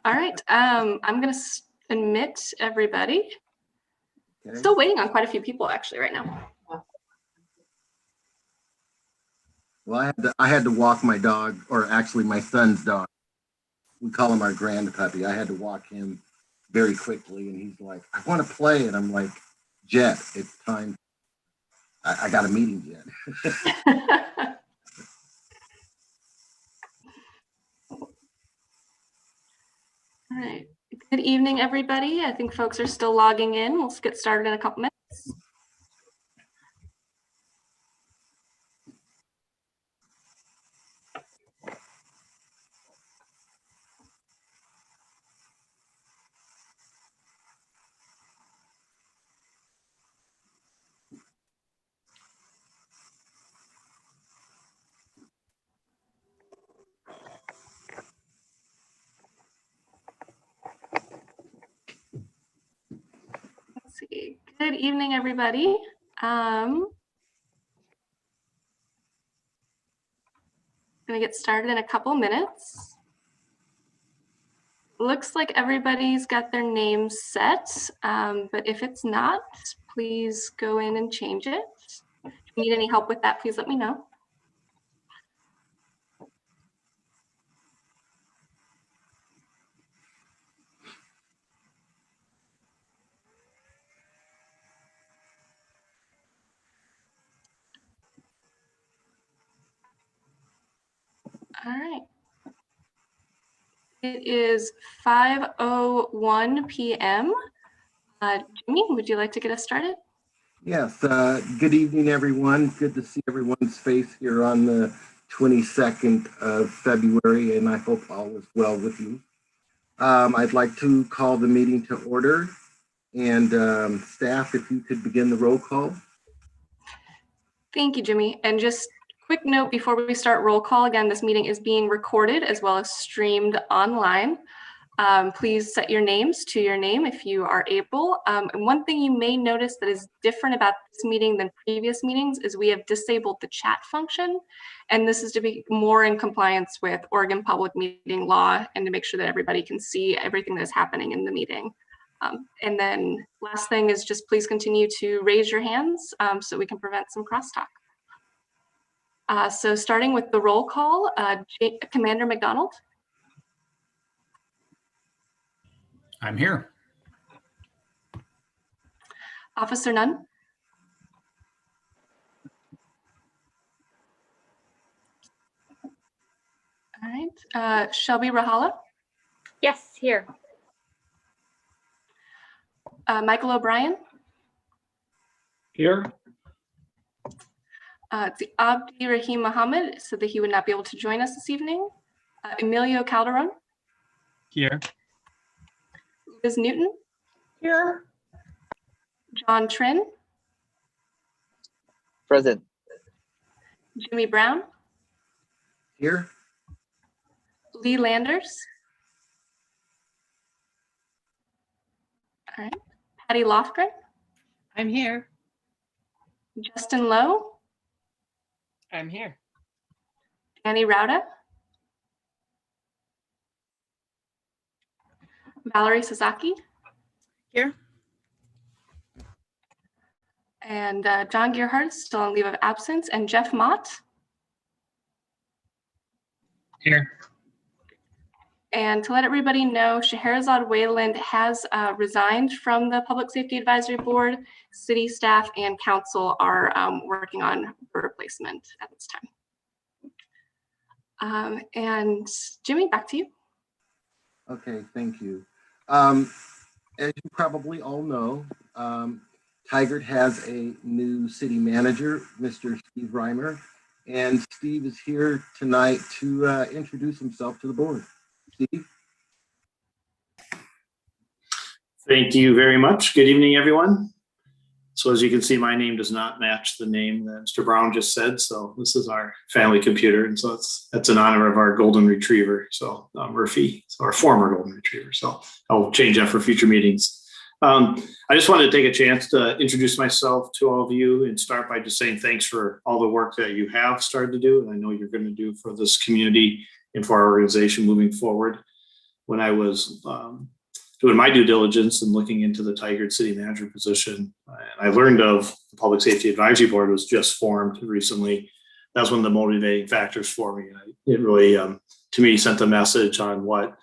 All right, I'm going to admit everybody. Okay. Still waiting on quite a few people actually right now. Well, I had to walk my dog, or actually my son's dog. We call him our grand puppy. I had to walk him very quickly, and he's like, "I want to play," and I'm like, "Jet, it's time. I got a meeting, Jet." All right. Good evening, everybody. I think folks are still logging in. We'll get started in a couple minutes. Let's see. Good evening, everybody. Going to get started in a couple minutes. Looks like everybody's got their names set, but if it's not, please go in and change it. If you need any help with that, please let me know. All right. It is 5:01 p.m. Jimmy, would you like to get us started? Yes. Good evening, everyone. Good to see everyone's face here on the 22nd of February, and I hope all is well with you. I'd like to call the meeting to order, and staff, if you could begin the roll call. Thank you, Jimmy. And just quick note before we start roll call, again, this meeting is being recorded as well as streamed online. Please set your names to your name if you are able. And one thing you may notice that is different about this meeting than previous meetings is we have disabled the chat function. And this is to be more in compliance with Oregon public meeting law and to make sure that everybody can see everything that is happening in the meeting. And then last thing is just please continue to raise your hands so we can prevent some crosstalk. So starting with the roll call, Commander McDonald. I'm here. Officer Nunn. All right, Shelby Rahala. Yes, here. Michael O'Brien. Here. It's Abdi Rahim Mohammed, so that he would not be able to join us this evening. Emilio Calderon. Here. Liz Newton. Here. John Trin. Present. Jimmy Brown. Here. Lee Landers. All right. Patty Lofgren. I'm here. Justin Lowe. I'm here. Danny Rauda. Valerie Sasaki. Here. And John Gearhart is still on leave of absence. And Jeff Mott. Here. And to let everybody know, Scheherazade Wayland has resigned from the Public Safety Advisory Board. City staff and council are working on her replacement at this time. And Jimmy, back to you. Okay, thank you. As you probably all know, Tigard has a new city manager, Mr. Steve Reimer, and Steve is here tonight to introduce himself to the board. Steve? Thank you very much. Good evening, everyone. So as you can see, my name does not match the name that Mr. Brown just said. So this is our family computer. And so that's in honor of our golden retriever. So Murphy, so our former golden retriever. So I'll change that for future meetings. I just wanted to take a chance to introduce myself to all of you and start by just saying thanks for all the work that you have started to do. And I know you're going to do for this community and for our organization moving forward. when I was doing my due diligence and looking into the Tigard city manager position, I learned of the Public Safety Advisory Board was just formed recently. That's one of the motivating factors for me. It really, to me, sent a message on what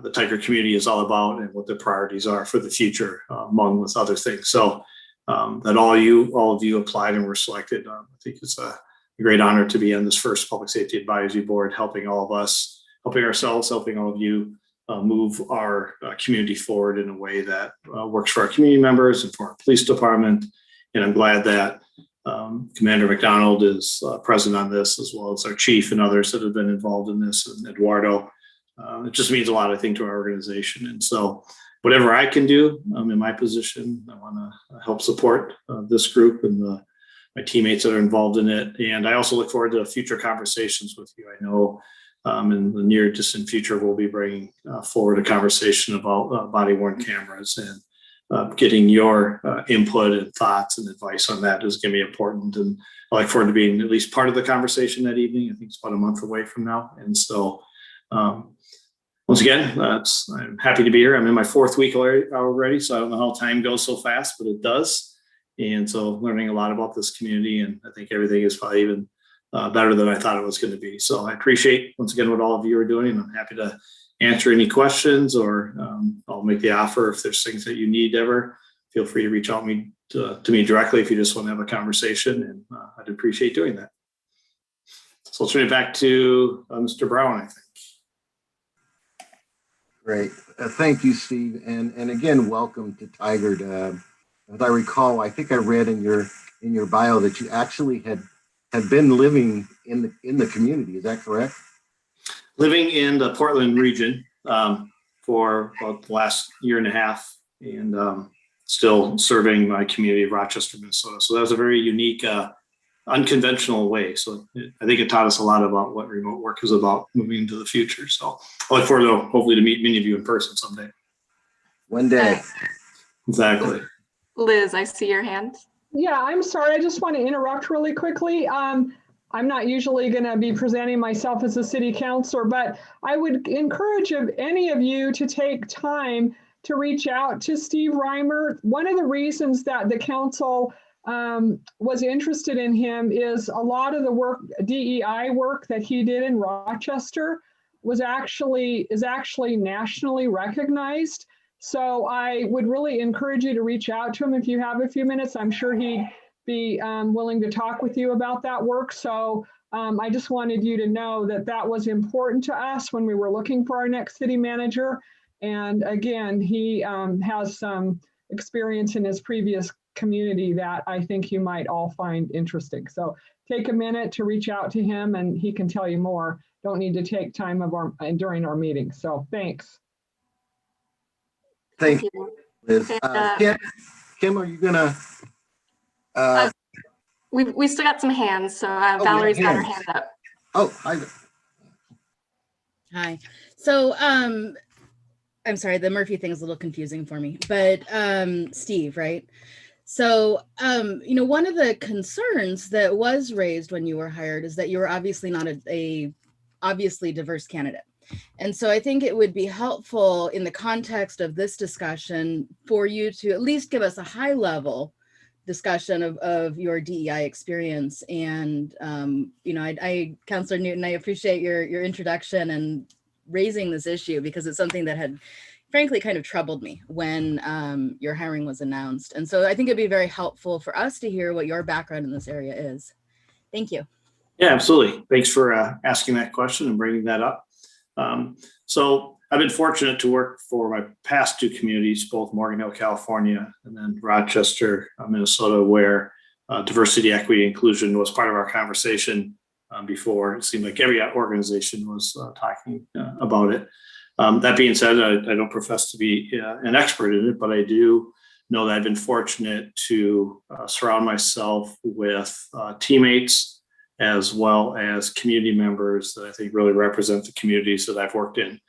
the Tigard community is all about and what the priorities are for the future, among with other things. So that all of you applied and were selected. I think it's a great honor to be on this first Public Safety Advisory Board, helping all of us, helping ourselves, helping all of you move our community forward in a way that works for our community members and for our police department. And I'm glad that Commander McDonald is present on this, as well as our chief and others that have been involved in this, and Eduardo. It just means a lot, I think, to our organization. And so whatever I can do in my position, I want to help support this group and my teammates that are involved in it. And I also look forward to future conversations with you. I know in the near distant future, we'll be bringing forward a conversation about body worn cameras, and getting your input and thoughts and advice on that is going to be important. And I look forward to being at least part of the conversation that evening. I think it's about a month away from now. And so once again, I'm happy to be here. I'm in my 4th week already, so I don't know how time goes so fast, but it does. And so learning a lot about this community, and I think everything is probably even better than I thought it was going to be. So I appreciate, once again, what all of you are doing, and I'm happy to answer any questions, or I'll make the offer if there's things that you need ever. Feel free to reach out to me directly if you just want to have a conversation, and I'd appreciate doing that. So I'll turn it back to Mr. Brown, I think. Great. Thank you, Steve. And again, welcome to Tigard. As I recall, I think I read in your bio that you actually had been living in the community. Is that correct? Living in the Portland region for about the last year and a half, and still serving my community of Rochester, Minnesota. So that was a very unique, unconventional way. So I think it taught us a lot about what remote work is about moving into the future. So I look forward to hopefully to meet many of you in person someday. One day. Exactly. Liz, I see your hand. Yeah, I'm sorry. I just want to interrupt really quickly. I'm not usually going to be presenting myself as a city councilor, but I would encourage any of you to take time to reach out to Steve Reimer. One of the reasons that the council was interested in him is a lot of the work, DEI work that he did in Rochester is actually nationally recognized. So I would really encourage you to reach out to him if you have a few minutes. I'm sure he'd be willing to talk with you about that work. So I just wanted you to know that that was important to us when we were looking for our next city manager. And again, he has some experience in his previous community that I think you might all find interesting. So take a minute to reach out to him and he can tell you more. Don't need to take time during our meeting. So thanks. Thank you, Liz. Kim, are you gonna? We still got some hands, so Valerie's got her hand up. Oh, hi. Hi. So I'm sorry, the Murphy thing is a little confusing for me, but Steve, right? So, one of the concerns that was raised when you were hired is that you were obviously not a obviously diverse candidate. And so I think it would be helpful in the context of this discussion for you to at least give us a high level discussion of your DEI experience. And, Councilor Newton, I appreciate your introduction and raising this issue because it's something that had frankly kind of troubled me when your hiring was announced. And so I think it'd be very helpful for us to hear what your background in this area is. Thank you. Yeah, absolutely. Thanks for asking that question and bringing that up. So I've been fortunate to work for my past 2 communities, both Morgan Hill, California, and then Rochester, Minnesota, where diversity, equity, inclusion was part of our conversation before. It seemed like every organization was talking about it. That being said, I don't profess to be an expert in it, but I do know that I've been fortunate to surround myself with teammates as well as community members that I think really represent the communities that I've worked in.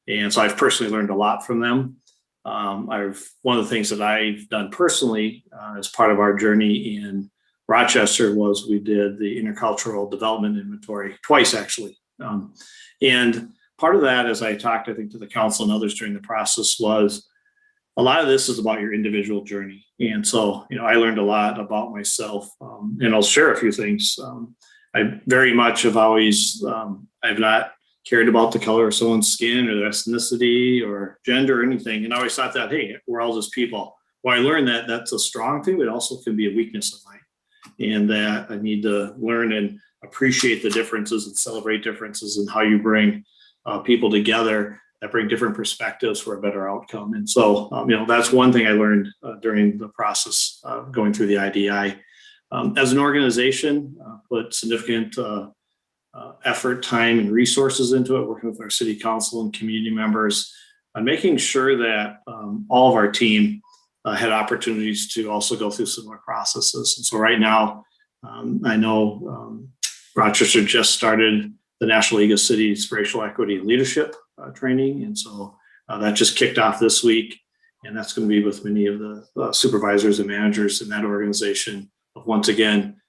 And so I've personally learned a lot from them. One of the things that I've done personally as part of our journey in Rochester was we did the intercultural development inventory twice, actually. And part of that, as I talked, I think, to the council and others during the process, was a lot of this is about your individual journey. And so, I learned a lot about myself, and I'll share a few things. I very much have always, I've not cared about the color of someone's skin or their ethnicity or gender or anything. And I always thought that, hey, we're all just people. Well, I learned that that's a strong thing, but it also can be a weakness of mine. And that I need to learn and appreciate the differences and celebrate differences and how you bring people together that bring different perspectives for a better outcome. And so, that's one thing I learned during the process going through the IDI. As an organization, put significant effort, time, and resources into it, working with our city council and community members, on making sure that all of our team had opportunities to also go through similar processes. And so right now, I know Rochester just started the National League of Cities Racial Equity and Leadership training. And so that just kicked off this week. And that's going to be with many of the supervisors and managers in that organization of, once again,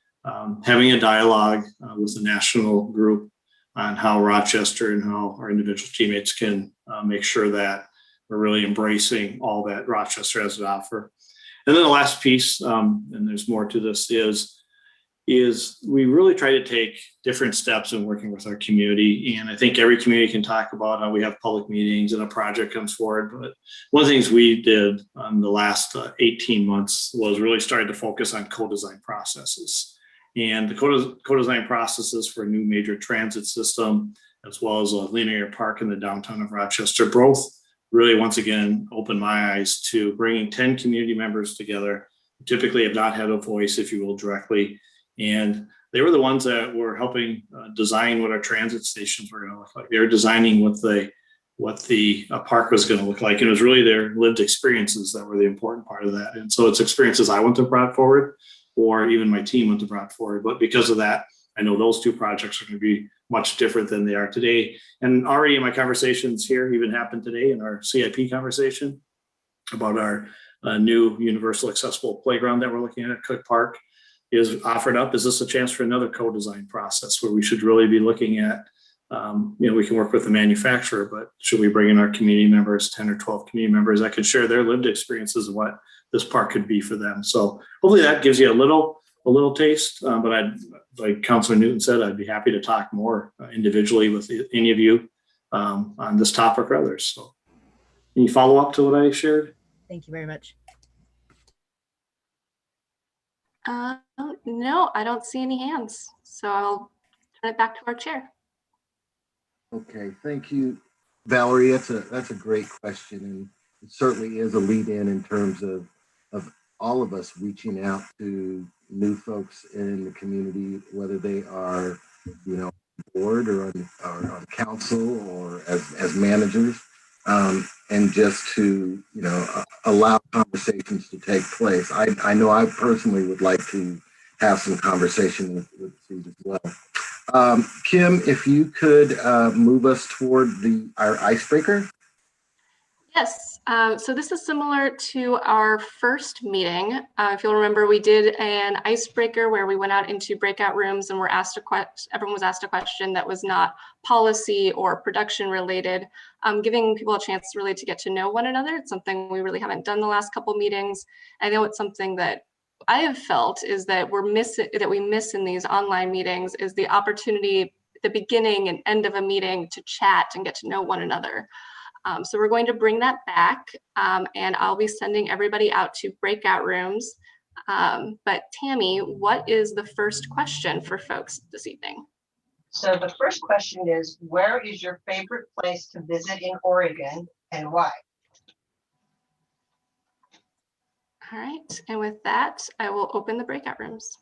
having a dialogue with the national group on how Rochester and how our individual teammates can make sure that we're really embracing all that Rochester has to offer. And then the last piece, and there's more to this, is we really try to take different steps in working with our community. And I think every community can talk about how we have public meetings and a project comes forward. But one of the things we did on the last 18 months was really started to focus on co-design processes. And the co-design processes for a new major transit system, as well as a linear park in the downtown of Rochester, both really, once again, opened my eyes to bringing 10 community members together, who typically have not had a voice, if you will, directly. And they were the ones that were helping design what our transit stations were going to look like. They were designing what the park was going to look like. And it was really their lived experiences that were the important part of that. And so it's experiences I wouldn't have brought forward, or even my team wouldn't have brought forward. But because of that, I know those two projects are going to be much different than they are today. And already in my conversations here, even happened today in our CIP conversation about our new universal accessible playground that we're looking at Cook Park, is offered up. Is this a chance for another co-design process where we should really be looking at, we can work with the manufacturer, but should we bring in our community members, 10 or 12 community members that could share their lived experiences of what this park could be for them. So hopefully that gives you a little taste, but like Councilor Newton said, I'd be happy to talk more individually with any of you on this topic or others. So any follow up to what I shared? Thank you very much. No, I don't see any hands. So I'll turn it back to our chair. Okay, thank you, Valerie. That's a great question, and it certainly is a lead in terms of all of us reaching out to new folks in the community, whether they are, board or on council or as managers, and just to allow conversations to take place. I know I personally would like to have some conversation with Steve as well. Kim, if you could move us toward our icebreaker. Yes, so this is similar to our first meeting. If you'll remember, we did an icebreaker where we went out into breakout rooms and everyone was asked a question that was not policy or production related, giving people a chance really to get to know one another. It's something we really haven't done the last couple meetings. I know it's something that I have felt is that we miss in these online meetings is the opportunity at the beginning and end of a meeting to chat and get to know one another. So we're going to bring that back, and I'll be sending everybody out to breakout rooms. But Tammy, what is the first question for folks this evening? So the first question is, where is your favorite place to visit in Oregon and why? All right, and with that, I will open the breakout rooms.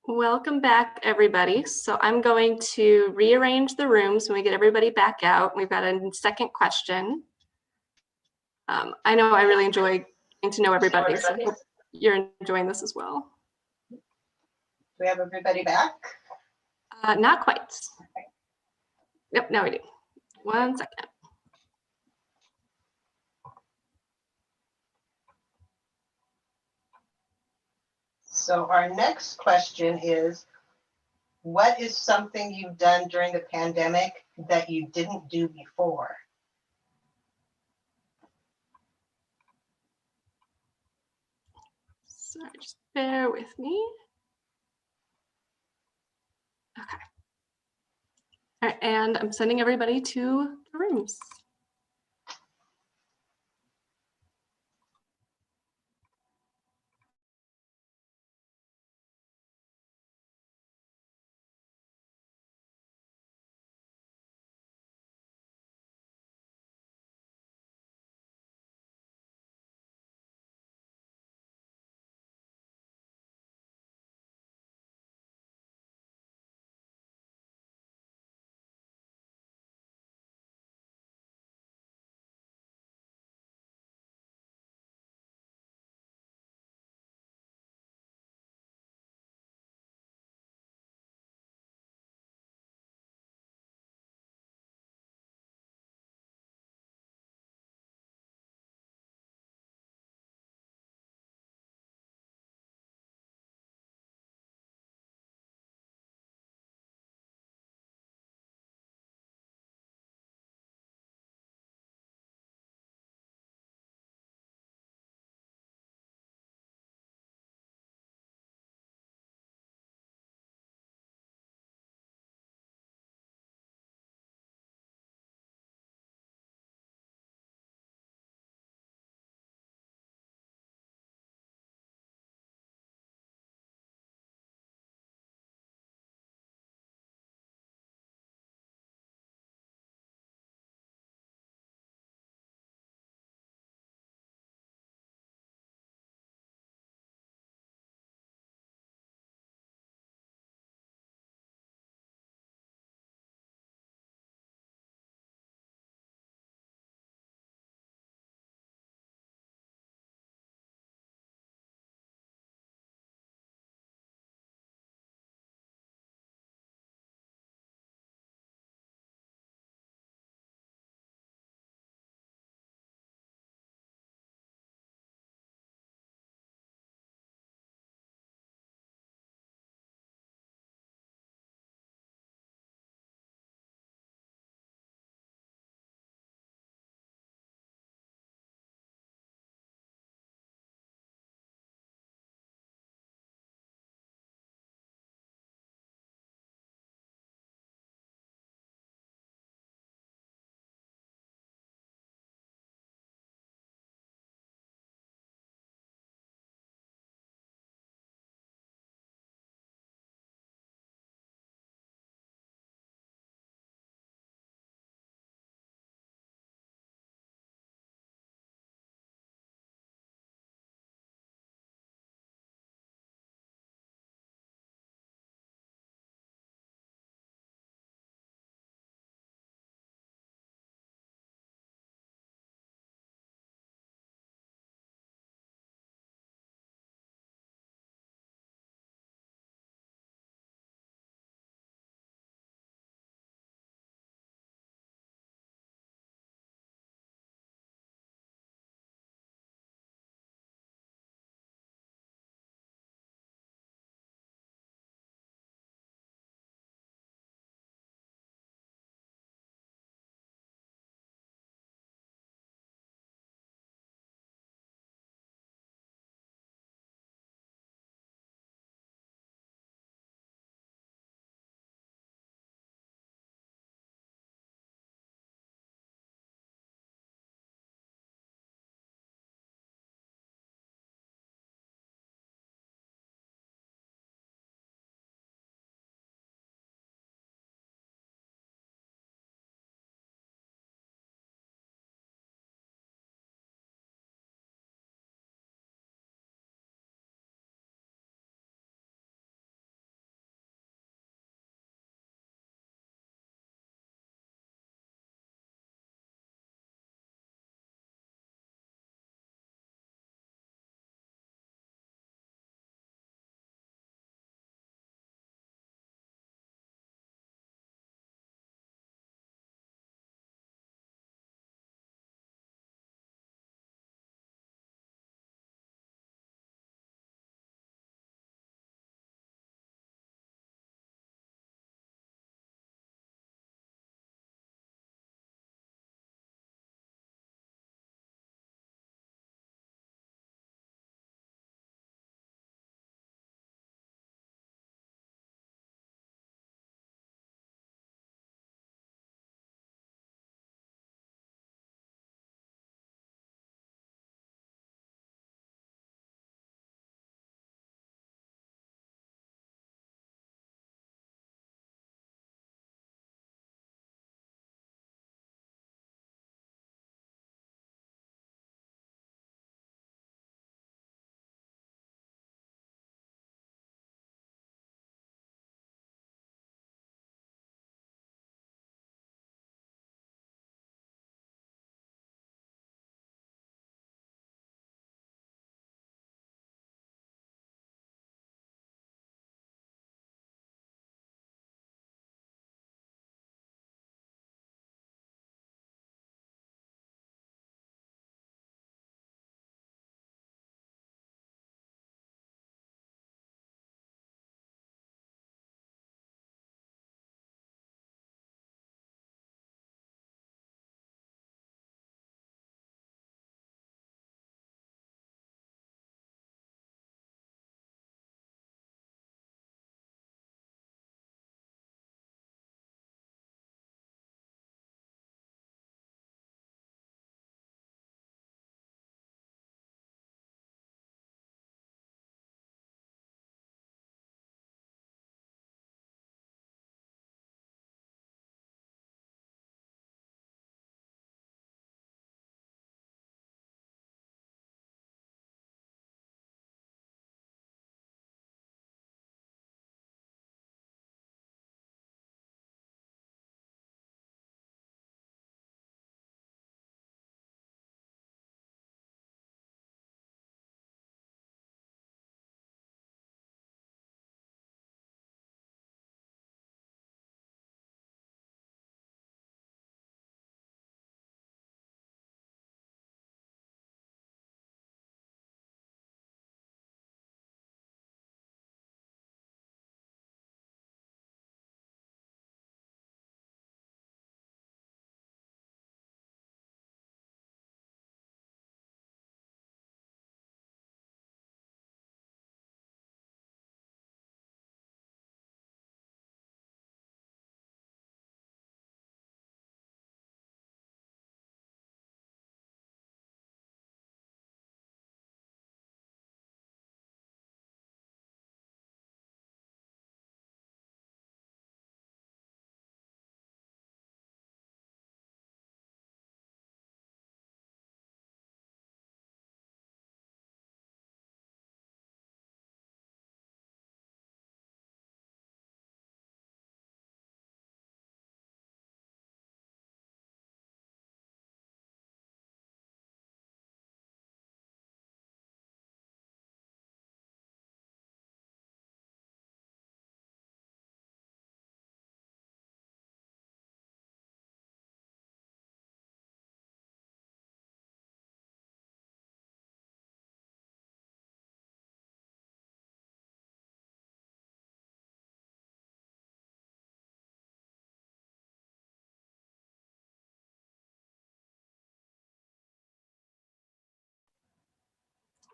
Welcome back, everybody. So I'm going to rearrange the rooms when we get everybody back out. We've got a second question. I know I really enjoy getting to know everybody, so I hope you're enjoying this as well. Do we have everybody back? Not quite. Yep, now we do. 1 second. So our next question is, what is something you've done during the pandemic that you didn't do before? Sorry, just bear with me. Okay. All right, and I'm sending everybody to the rooms.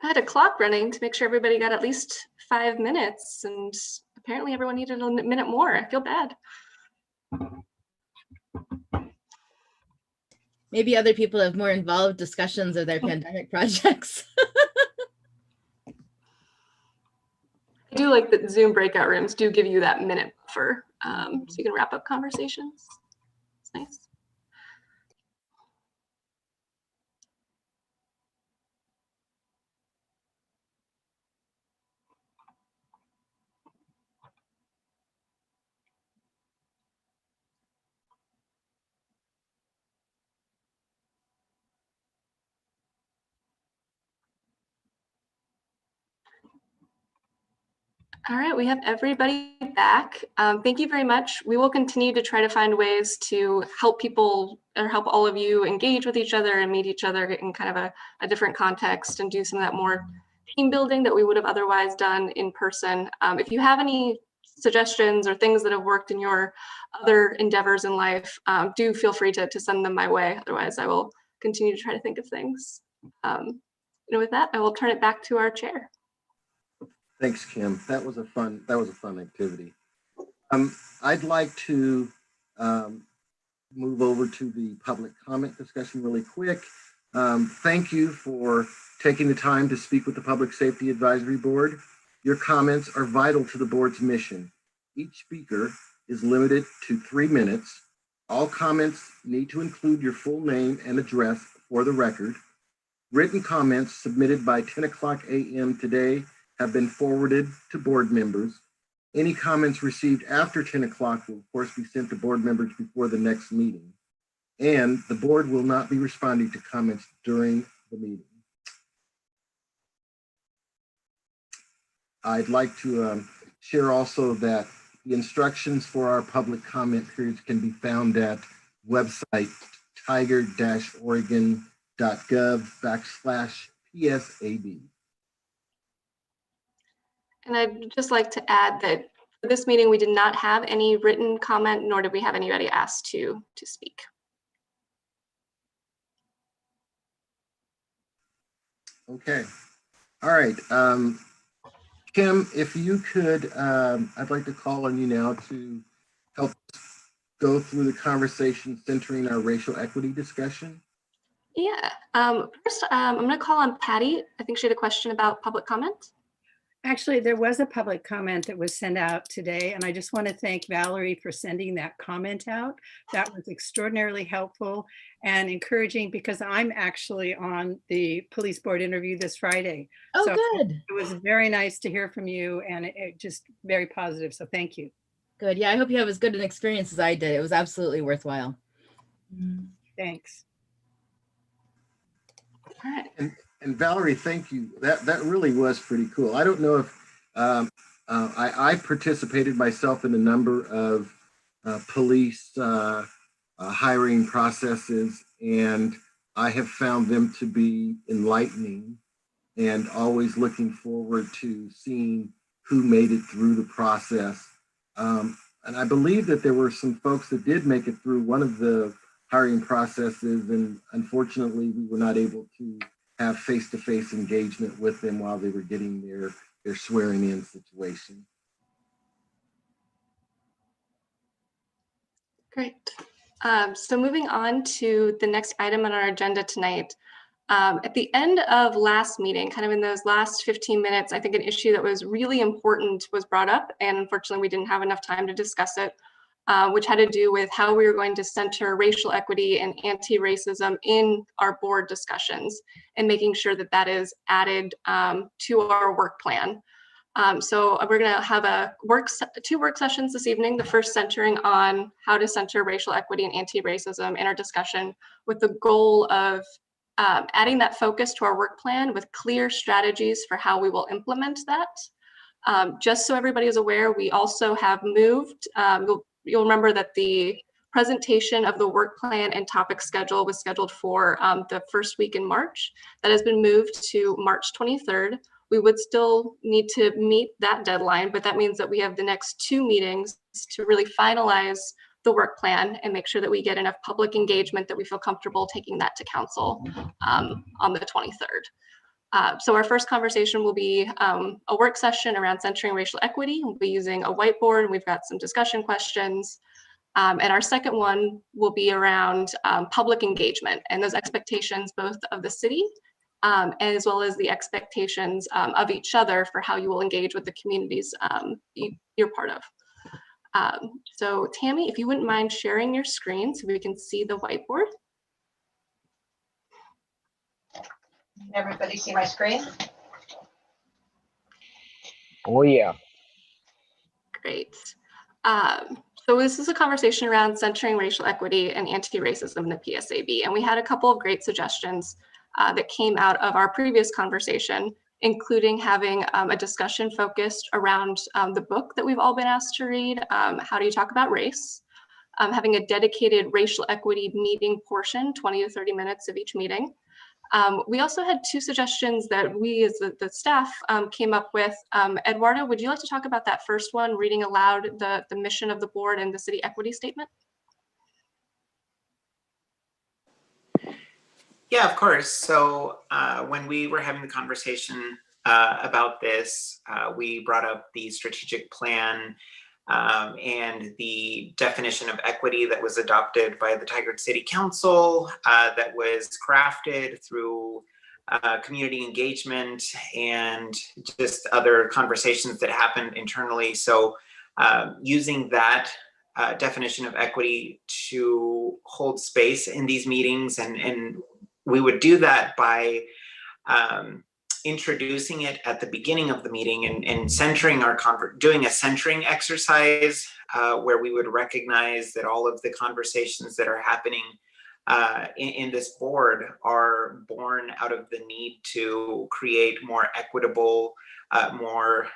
I had a clock running to make sure everybody got at least 5 minutes, and apparently everyone needed a minute more. I feel bad. Maybe other people have more involved discussions of their pandemic projects. I do like that Zoom breakout rooms do give you that minute buffer, so you can wrap up conversations. It's nice. All right, we have everybody back. Thank you very much. We will continue to try to find ways to help people or help all of you engage with each other and meet each other in kind of a different context and do some of that more team building that we would have otherwise done in person. If you have any suggestions or things that have worked in your other endeavors in life, do feel free to send them my way. Otherwise, I will continue to try to think of things. With that, I will turn it back to our chair. Thanks, Kim. That was a fun activity. I'd like to move over to the public comment discussion really quick. Thank you for taking the time to speak with the Public Safety Advisory Board. Your comments are vital to the board's mission. Each speaker is limited to 3 minutes. All comments need to include your full name and address for the record. Written comments submitted by 10 o'clock a.m. today have been forwarded to board members. Any comments received after 10 o'clock will of course be sent to board members before the next meeting. And the board will not be responding to comments during the meeting. I'd like to share also that the instructions for our public comment periods can be found at website tigard-oregon.gov/PSAB. And I'd just like to add that for this meeting, we did not have any written comment, nor did we have anybody asked to speak. Okay. All right. Kim, if you could, I'd like to call on you now to help go through the conversation centering our racial equity discussion. Yeah. First, I'm going to call on Patty. I think she had a question about public comment. Actually, there was a public comment that was sent out today, and I just want to thank Valerie for sending that comment out. That was extraordinarily helpful and encouraging because I'm actually on the police board interview this Friday. Oh, so good. It was very nice to hear from you, and it just very positive. So thank you. Good. Yeah, I hope you have as good an experience as I did. It was absolutely worthwhile. Thanks. All right. And Valerie, thank you. That really was pretty cool. I don't know if I participated myself in a number of police hiring processes, and I have found them to be enlightening and always looking forward to seeing who made it through the process. And I believe that there were some folks that did make it through one of the hiring processes, and unfortunately we were not able to have face-to-face engagement with them while they were getting their swearing in situation. Great. So moving on to the next item on our agenda tonight. At the end of last meeting, kind of in those last 15 minutes, I think an issue that was really important was brought up, and unfortunately we didn't have enough time to discuss it, which had to do with how we were going to center racial equity and anti-racism in our board discussions and making sure that that is added to our work plan. So we're going to have two work sessions this evening, the first centering on how to center racial equity and anti-racism in our discussion, with the goal of adding that focus to our work plan with clear strategies for how we will implement that. Just so everybody is aware, we also have moved, you'll remember that the presentation of the work plan and topic schedule was scheduled for the first week in March. That has been moved to March 23rd. We would still need to meet that deadline, but that means that we have the next 2 meetings to really finalize the work plan and make sure that we get enough public engagement that we feel comfortable taking that to council on the 23rd. So our first conversation will be a work session around centering racial equity. We'll be using a whiteboard, and we've got some discussion questions. And our second one will be around public engagement and those expectations both of the city as well as the expectations of each other for how you will engage with the communities you're part of. So Tammy, if you wouldn't mind sharing your screen so we can see the whiteboard. Can everybody see my screen? Oh, yeah. Great. So this is a conversation around centering racial equity and anti-racism in the PSAB. And we had a couple of great suggestions that came out of our previous conversation, including having a discussion focused around the book that we've all been asked to read, How Do You Talk About Race? Having a dedicated racial equity meeting portion, 20 to 30 minutes of each meeting. We also had two suggestions that we as the staff came up with. Eduardo, would you like to talk about that first one, reading aloud the mission of the board and the city equity statement? Yeah, of course. So when we were having the conversation about this, we brought up the strategic plan and the definition of equity that was adopted by the Tigard City Council, that was crafted through community engagement and just other conversations that happened internally. So using that definition of equity to hold space in these meetings, and we would do that by introducing it at the beginning of the meeting and centering doing a centering exercise where we would recognize that all of the conversations that are happening in this board are born out of the need to create more equitable, more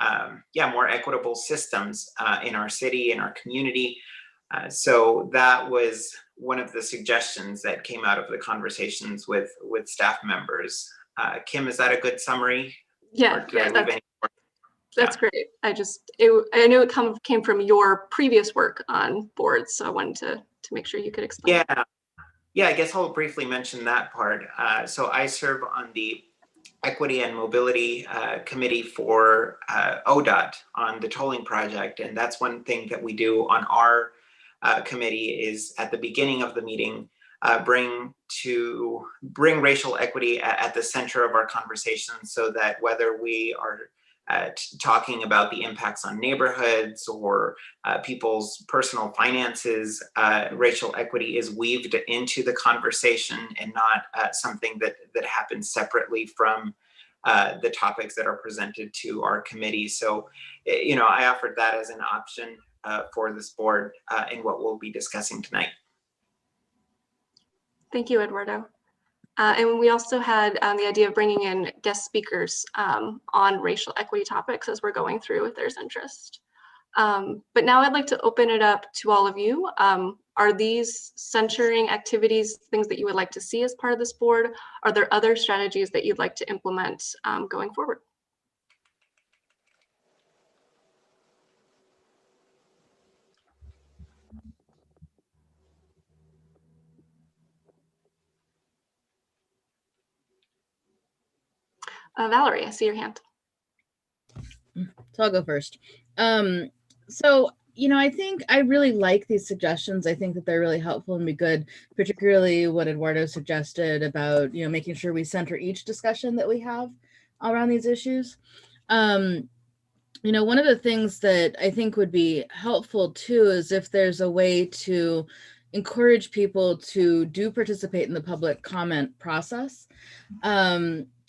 equitable systems in our city, in our community. So that was one of the suggestions that came out of the conversations with staff members. Kim, is that a good summary? Yeah, that's great. I know it came from your previous work on boards, so I wanted to make sure you could explain. Yeah, I guess I'll briefly mention that part. So I serve on the Equity and Mobility Committee for ODOT on the tolling project, and that's one thing that we do on our committee is at the beginning of the meeting bring racial equity at the center of our conversation, so that whether we are talking about the impacts on neighborhoods or people's personal finances, racial equity is weaved into the conversation and not something that happens separately from the topics that are presented to our committee. So, I offered that as an option for this board in what we'll be discussing tonight. Thank you, Eduardo. And we also had the idea of bringing in guest speakers on racial equity topics as we're going through if there's interest. But now I'd like to open it up to all of you. Are these centering activities things that you would like to see as part of this board? Are there other strategies that you'd like to implement going forward? Valerie, I see your hand. So I'll go first. So, I think I really like these suggestions. I think that they're really helpful and be good, particularly what Eduardo suggested about, making sure we center each discussion that we have around these issues. One of the things that I think would be helpful too is if there's a way to encourage people to do participate in the public comment process.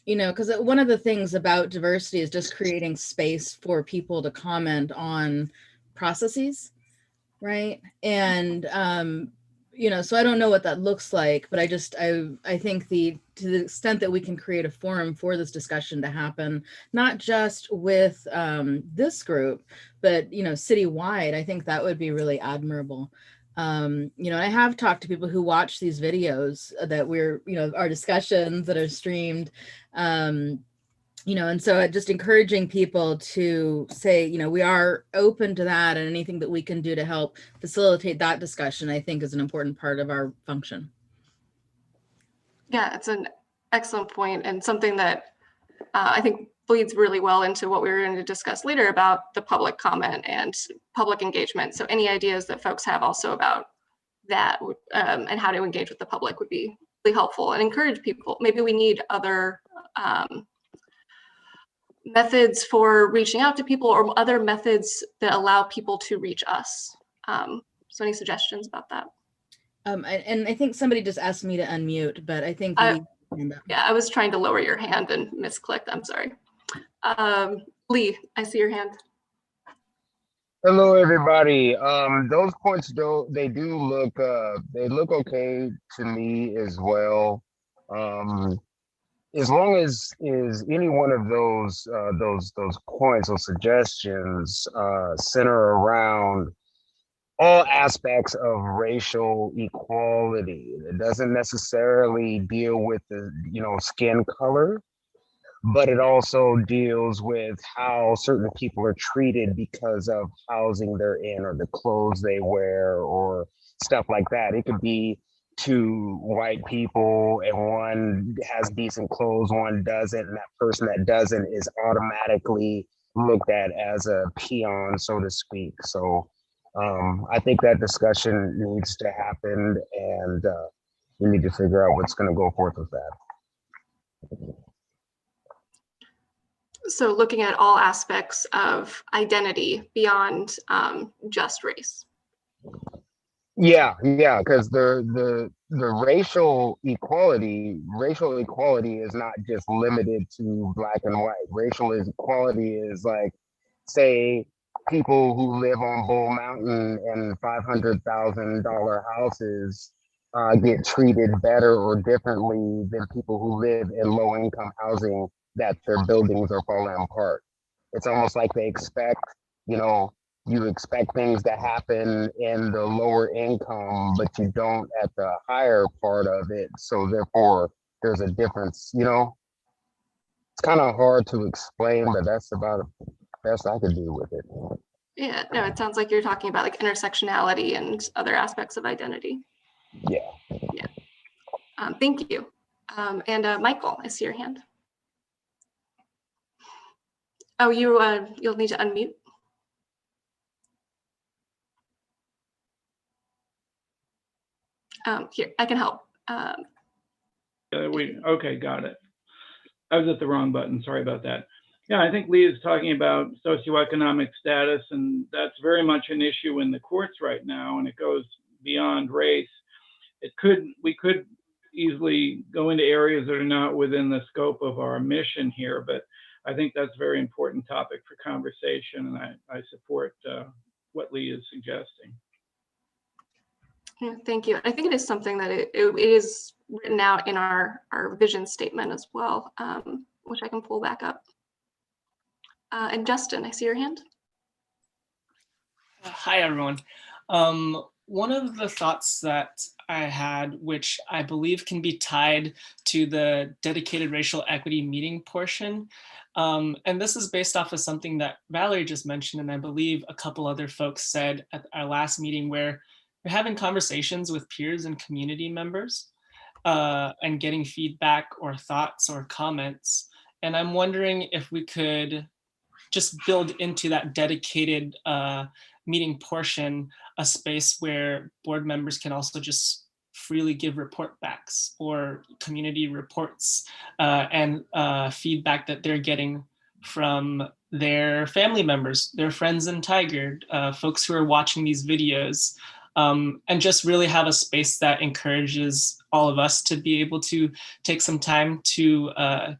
Because one of the things about diversity is just creating space for people to comment on processes, right? And, so I don't know what that looks like, but I think to the extent that we can create a forum for this discussion to happen, not just with this group, but, citywide, I think that would be really admirable. I have talked to people who watch these videos that we're, our discussions that are streamed, and so just encouraging people to say, we are open to that, and anything that we can do to help facilitate that discussion, I think is an important part of our function. Yeah, it's an Excellent point, and something that I think bleeds really well into what we were going to discuss later about the public comment and public engagement. So any ideas that folks have also about that and how to engage with the public would be really helpful, and encourage people. Maybe we need other methods for reaching out to people, or other methods that allow people to reach us. So any suggestions about that? And I think somebody just asked me to unmute, but I think yeah, I was trying to lower your hand and misclicked. I'm sorry. Lee, I see your hand. Hello, everybody. Those points they do look they look okay to me as well. As long as is any one of those points or suggestions center around all aspects of racial equality. It doesn't necessarily deal with the skin color, but it also deals with how certain people are treated because of housing they're in or the clothes they wear or stuff like that. It could be two white people and one has decent clothes, one doesn't, and that person that doesn't is automatically looked at as a peon, so to speak. So I think that discussion needs to happen, and we need to figure out what's going to go forth with that. So looking at all aspects of identity beyond just race. Yeah, because the racial equality is not just limited to black and white. Racial equality is like, say, people who live on Bull Mountain and $500,000 houses get treated better or differently than people who live in low income housing that their buildings are falling apart. It's almost like they expect, you expect things to happen in the lower income, but you don't at the higher part of it. So therefore, there's a difference, It's kind of hard to explain, but that's about the best I could do with it. Yeah, no, it sounds like you're talking about like intersectionality and other aspects of identity. Yeah. Yeah. Thank you. And Michael, I see your hand. Oh, you'll need to unmute. Here, I can help. Okay, got it. I was at the wrong button. Sorry about that. Yeah, I think Lee is talking about socioeconomic status, and that's very much an issue in the courts right now, and it goes beyond race. We could easily go into areas that are not within the scope of our mission here, but I think that's a very important topic for conversation, and I support what Lee is suggesting. Yeah, thank you. I think it is something that it is written out in our vision statement as well, which I can pull back up. And Justin, I see your hand. Hi, everyone. One of the thoughts that I had, which I believe can be tied to the dedicated racial equity meeting portion, and this is based off of something that Valerie just mentioned, and I believe a couple other folks said at our last meeting, where we're having conversations with peers and community members and getting feedback or thoughts or comments. And I'm wondering if we could just build into that dedicated meeting portion a space where board members can also just freely give report backs or community reports and feedback that they're getting from their family members, their friends in Tigard, folks who are watching these videos, and just really have a space that encourages all of us to be able to take some time to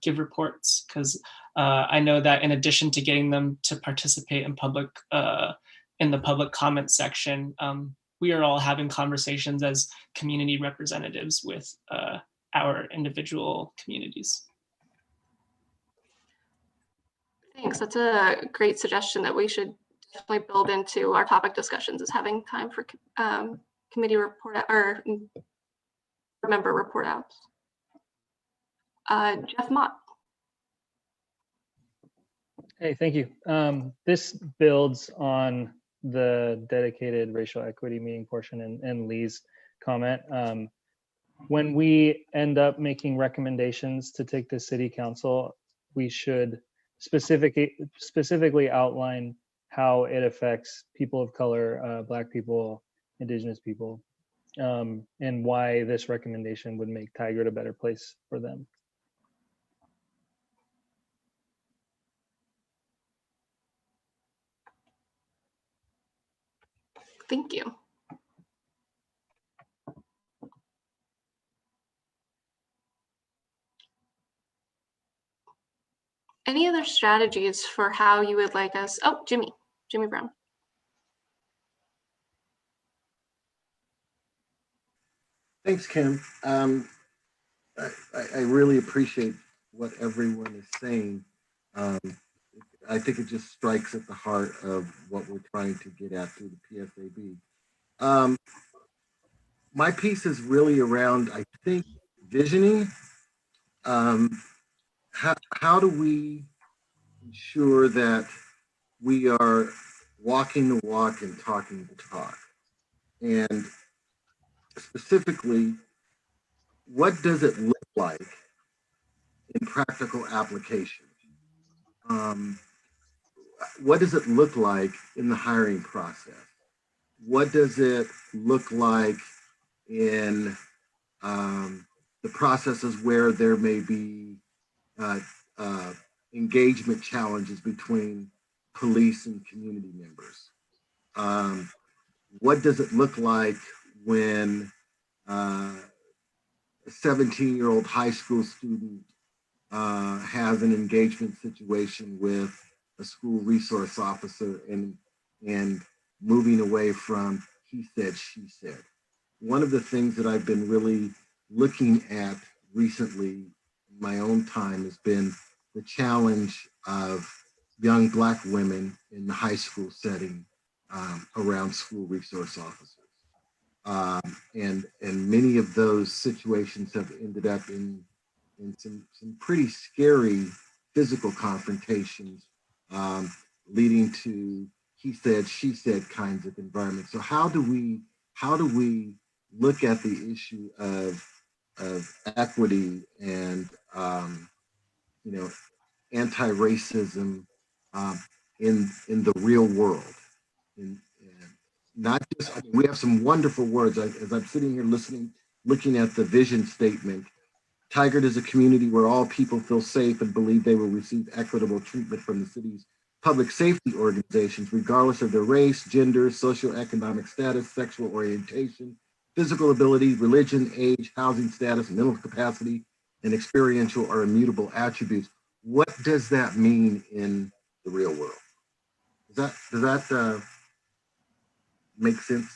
give reports. Because I know that in addition to getting them to participate in the public comment section, we are all having conversations as community representatives with our individual communities. Thanks. That's a great suggestion that we should definitely build into our topic discussions, is having time for committee report or member report outs. Jeff Mott. Hey, thank you. This builds on the dedicated racial equity meeting portion and Lee's comment. when we end up making recommendations to take to city council, we should specifically outline how it affects people of color, Black people, Indigenous people, and why this recommendation would make Tigard a better place for them. Thank you. Any other strategies for how you would like us? Oh, Jimmy Brown. Thanks, Kim. I really appreciate what everyone is saying. I think it just strikes at the heart of what we're trying to get at through the PSAB. My piece is really around, I think, visioning. How do we ensure that we are walking the walk and talking the talk? And specifically, what does it look like in practical application? What does it look like in the hiring process? What does it look like in the processes where there may be engagement challenges between police and community members? What does it look like when a 17-year-old high school student has an engagement situation with a school resource officer and moving away from he said, she said? One of the things that I've been really looking at recently in my own time has been the challenge of young Black women in the high school setting around school resource officers. And many of those situations have ended up in some pretty scary physical confrontations, leading to he said, she said kinds of environments. So how do we look at the issue of equity and anti-racism in the real world? Not just, I mean, we have some wonderful words. As I'm sitting here looking at the vision statement, Tigard is a community where all people feel safe and believe they will receive equitable treatment from the city's public safety organizations, regardless of their race, gender, socioeconomic status, sexual orientation, physical ability, religion, age, housing status, mental capacity, and experiential or immutable attributes. What does that mean in the real world? Does that make sense?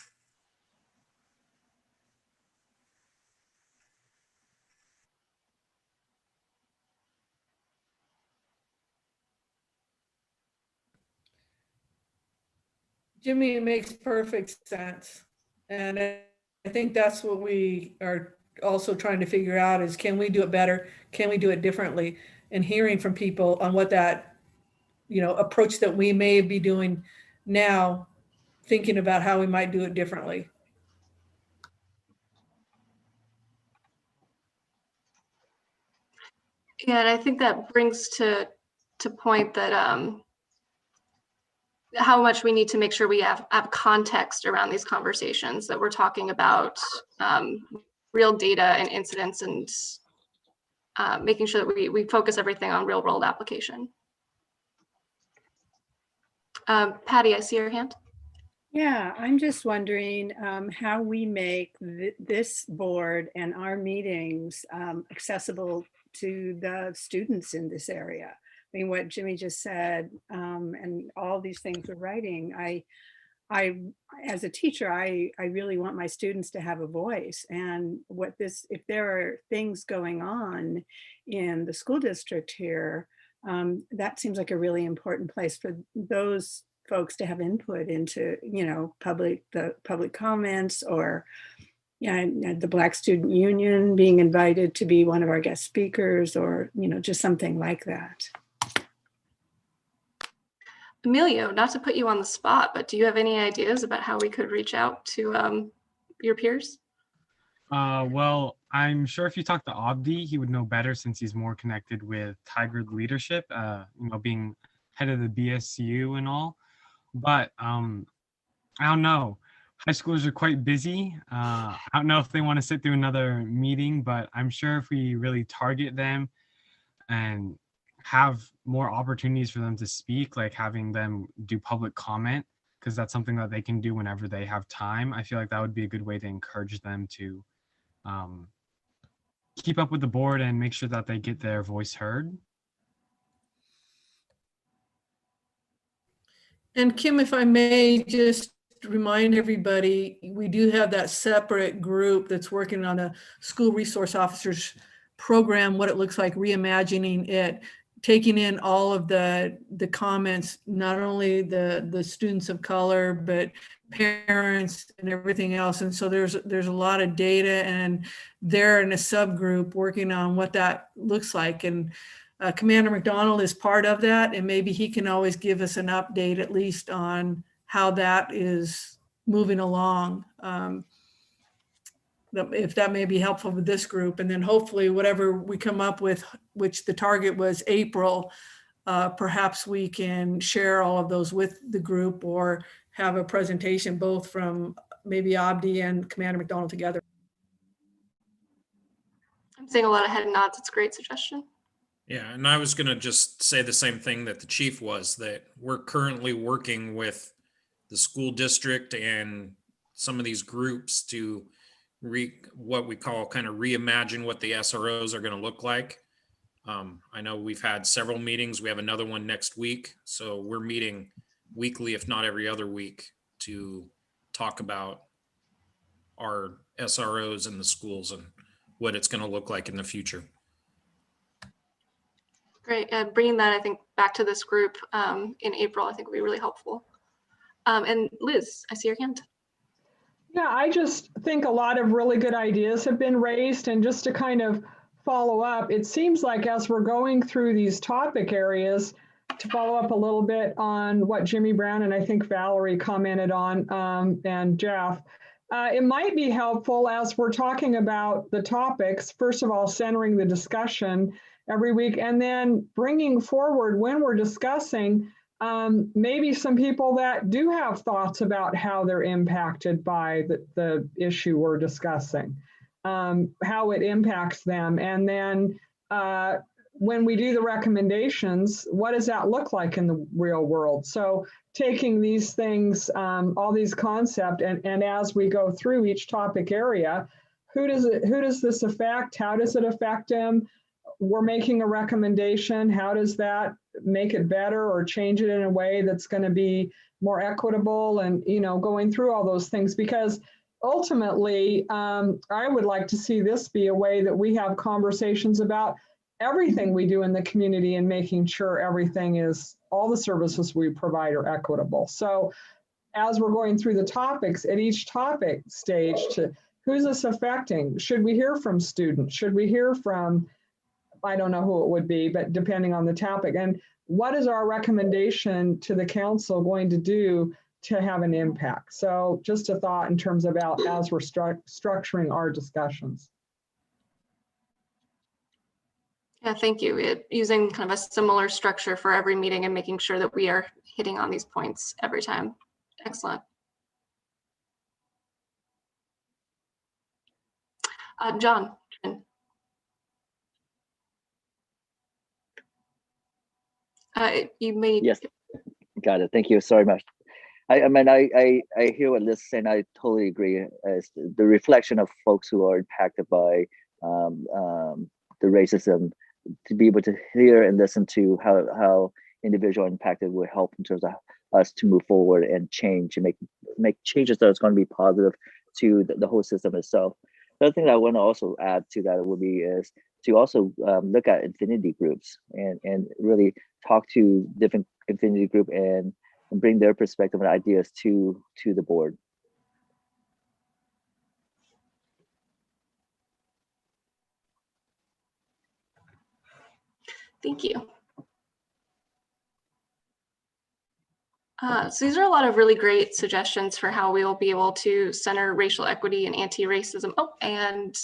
Jimmy, it makes perfect sense. And I think that's what we are also trying to figure out is, can we do it better? Can we do it differently? And hearing from people on what that, approach that we may be doing now, thinking about how we might do it differently. Yeah, and I think that brings to point that how much we need to make sure we have context around these conversations, that we're talking about real data and incidents, and making sure that we focus everything on real world application. Patty, I see your hand. Yeah, I'm just wondering how we make this board and our meetings accessible to the students in this area. I mean, what Jimmy just said, and all these things we're writing, I as a teacher, I really want my students to have a voice. And if there are things going on in the school district here, that seems like a really important place for those folks to have input into, the public comments, or the Black Student Union being invited to be one of our guest speakers, or just something like that. Emilio, not to put you on the spot, but do you have any ideas about how we could reach out to your peers? Well, I'm sure if you talk to Abdi, he would know better since he's more connected with Tigard leadership, being head of the BSU and all. But I don't know. High schoolers are quite busy. I don't know if they want to sit through another meeting, but I'm sure if we really target them and have more opportunities for them to speak, like having them do public comment, because that's something that they can do whenever they have time. I feel like that would be a good way to encourage them to um, keep up with the board and make sure that they get their voice heard. And Kim, if I may just remind everybody, we do have that separate group that's working on a school resource officers program, what it looks like, reimagining it, taking in all of the comments, not only the students of color, but parents and everything else. And so there's a lot of data, and they're in a subgroup working on what that looks like. And Commander McDonald is part of that, and maybe he can always give us an update at least on how that is moving along. If that may be helpful with this group, and then hopefully whatever we come up with, which the target was April, perhaps we can share all of those with the group or have a presentation both from maybe Abdi and Commander McDonald together. I'm seeing a lot of head nods. It's a great suggestion. Yeah, and I was going to just say the same thing that the chief was, that we're currently working with the school district and some of these groups to what we call kind of reimagine what the SROs are going to look like. I know we've had several meetings. We have another one next week. So we're meeting weekly, if not every other week, to talk about our SROs in the schools and what it's going to look like in the future. Great. Bringing that, I think, back to this group in April, I think would be really helpful. And Liz, I see your hand. Yeah, I just think a lot of really good ideas have been raised. And just to kind of follow up, it seems like as we're going through these topic areas, to follow up a little bit on what Jimmy Brown and I think Valerie commented on, and Jeff, it might be helpful as we're talking about the topics, first of all, centering the discussion every week, and then bringing forward when we're discussing maybe some people that do have thoughts about how they're impacted by the issue we're discussing, how it impacts them. And then when we do the recommendations, what does that look like in the real world? So taking these things, all these concepts, and as we go through each topic area, who does this affect? How does it affect them? We're making a recommendation. How does that make it better or change it in a way that's going to be more equitable? And, going through all those things, because ultimately, I would like to see this be a way that we have conversations about everything we do in the community and making sure everything is, all the services we provide are equitable. So as we're going through the topics at each topic stage, to who's this affecting? Should we hear from students? Should we hear from, I don't know who it would be, but depending on the topic. And what is our recommendation to the council going to do to have an impact? So just a thought in terms of as we're structuring our discussions. Yeah, thank you. Using kind of a similar structure for every meeting and making sure that we are hitting on these points every time. Excellent. John. You may. Yes, got it. Thank you. Sorry much. I mean, I hear what Liz is saying. I totally agree. As the reflection of folks who are impacted by the racism, to be able to hear and listen to how individual impacted will help in terms of us to move forward and change and make changes that is going to be positive to the whole system itself. The other thing that I want to also add to that would be is to also look at affinity groups and really talk to different affinity group and bring their perspective and ideas to the board. Thank you. So these are a lot of really great suggestions for how we will be able to center racial equity and anti-racism. Oh, and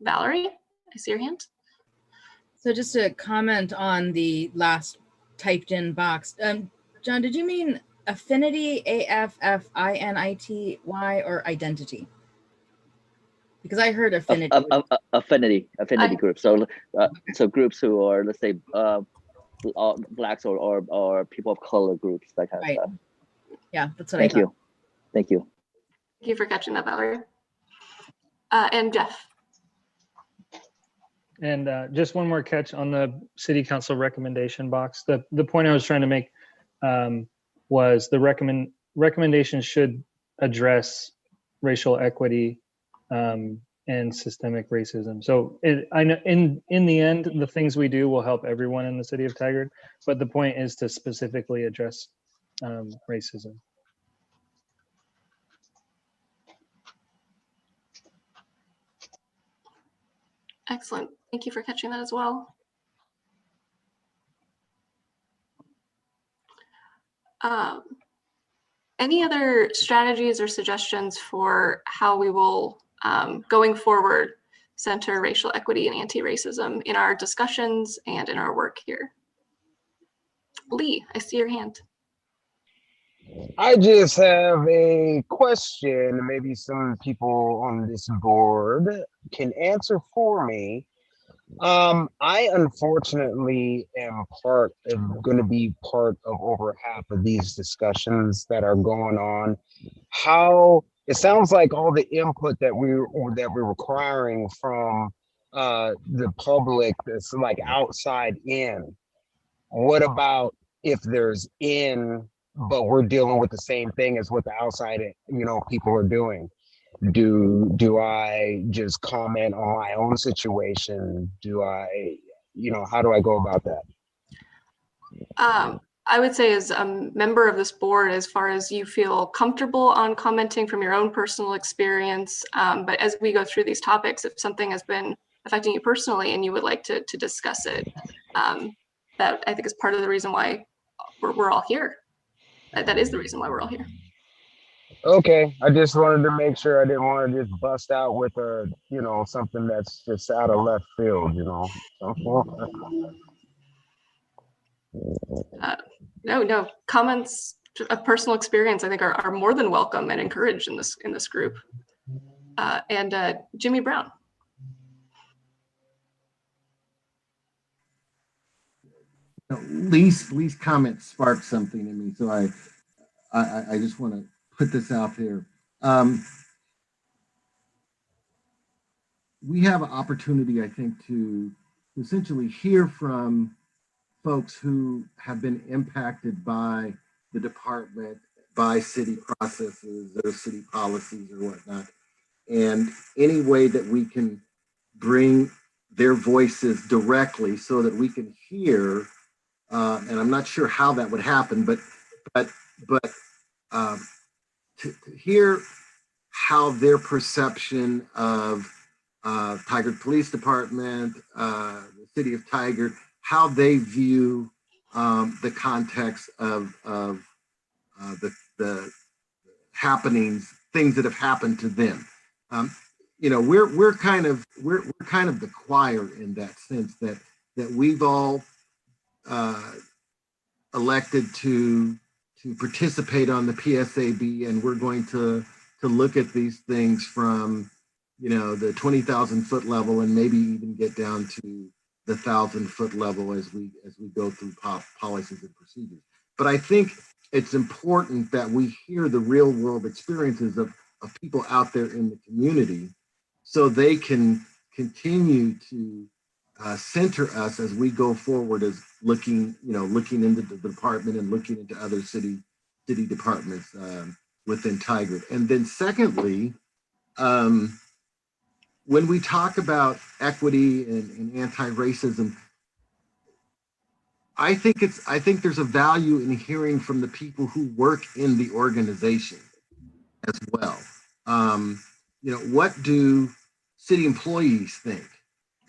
Valerie, I see your hand. So just to comment on the last typed in box, John, did you mean affinity, AFFINITY, or identity? Because I heard affinity. Affinity groups. So so groups who are, let's say, blacks or people of color groups, that kind of stuff. Yeah, that's what Thank I thought. you. Thank you. Thank you for catching that, Valerie. And Jeff. And just one more catch on the city council recommendation box. The point I was trying to make was the recommendation should address racial equity and systemic racism. So I know in the end, the things we do will help everyone in the city of Tigard, but the point is to specifically address racism. Excellent. Thank you for catching that as well. Any other strategies or suggestions for how we will, going forward, center racial equity and anti-racism in our discussions and in our work here? Lee, I see your hand. I just have a question. Maybe some people on this board can answer for me. I unfortunately am going to be part of over half of these discussions that are going on. How it sounds like all the input that we're requiring from the public that's like outside in. What about if there's in, but we're dealing with the same thing as what the outside, people are doing? Do I just comment on my own situation? Do I, how do I go about that? I would say as a member of this board, as far as you feel comfortable on commenting from your own personal experience, but as we go through these topics, if something has been affecting you personally and you would like to discuss it, that I think is part of the reason why we're all here. That is the reason why we're all here. Okay, I just wanted to make sure I didn't want to just bust out with something that's just out of left field, No, comments of personal experience, I think are more than welcome and encouraged in this group. And Jimmy Brown. Lee's comment sparked something in me, so I just want to put this out there. We have an opportunity, I think, to essentially hear from folks who have been impacted by the department, by city processes or city policies or whatnot, and any way that we can bring their voices directly so that we can hear, and I'm not sure how that would happen, but to hear how their perception of Tigard Police Department, the city of Tigard, how they view the context of the happenings, things that have happened to them. We're kind of the choir in that sense, that we've all elected to participate on the PSAB, and we're going to look at these things from the 20,000 foot level and maybe even get down to the 1,000 foot level as we go through policies and procedures. But I think it's important that we hear the real world experiences of people out there in the community, so they can continue to center us as we go forward, as looking into the department and looking into other city departments within Tigard. And then secondly, when we talk about equity and anti-racism, I think there's a value in hearing from the people who work in the organization as well. What do city employees think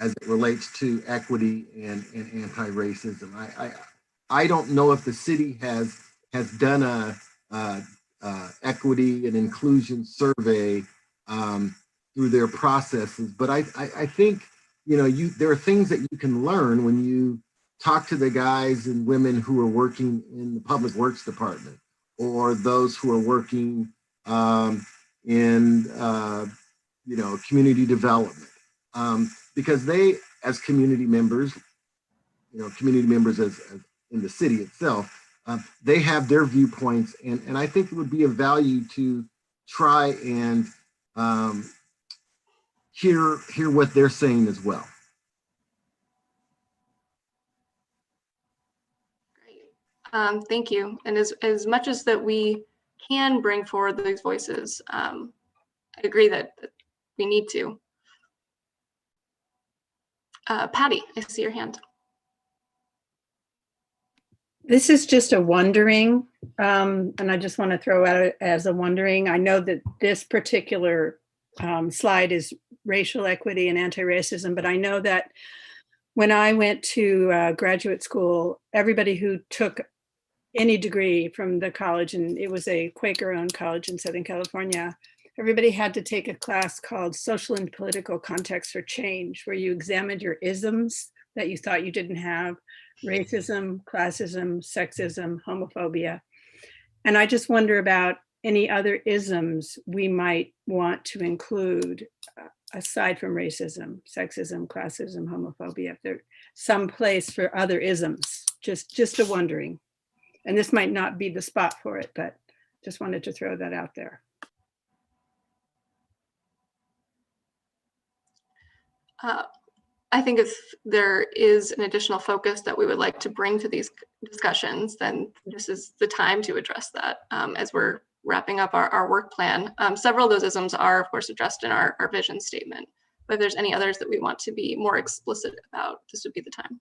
as it relates to equity and anti-racism? I don't know if the city has has done a equity and inclusion survey through their processes. But I think, you know, there are things that you can learn when you talk to the guys and women who are working in the public works department, or those who are working in you know, community development, because they, as community members, you know, community members as in the city itself, they have their viewpoints, and I think it would be of value to try and hear what they're saying as well. Great. Thank you. And as much as that we can bring forward these voices, I agree that we need to. Patty, I see your hand. This is just a wondering, and I just want to throw out as a wondering. I know that this particular slide is racial equity and anti-racism, but I know that when I went to graduate school, everybody who took any degree from the college, and it was a Quaker-owned college in Southern California, everybody had to take a class called Social and Political Context for Change, where you examined your isms that you thought you didn't have: racism, classism, sexism, homophobia. And I just wonder about any other isms we might want to include aside from racism, sexism, classism, homophobia, if there's some place for other isms, just a wondering. And this might not be the spot for it, but just wanted to throw that out there. I think if there is an additional focus that we would like to bring to these discussions, then this is the time to address that as we're wrapping up our work plan. Several of those isms are, of course, addressed in our vision statement, but if there's any others that we want to be more explicit about, this would be the time.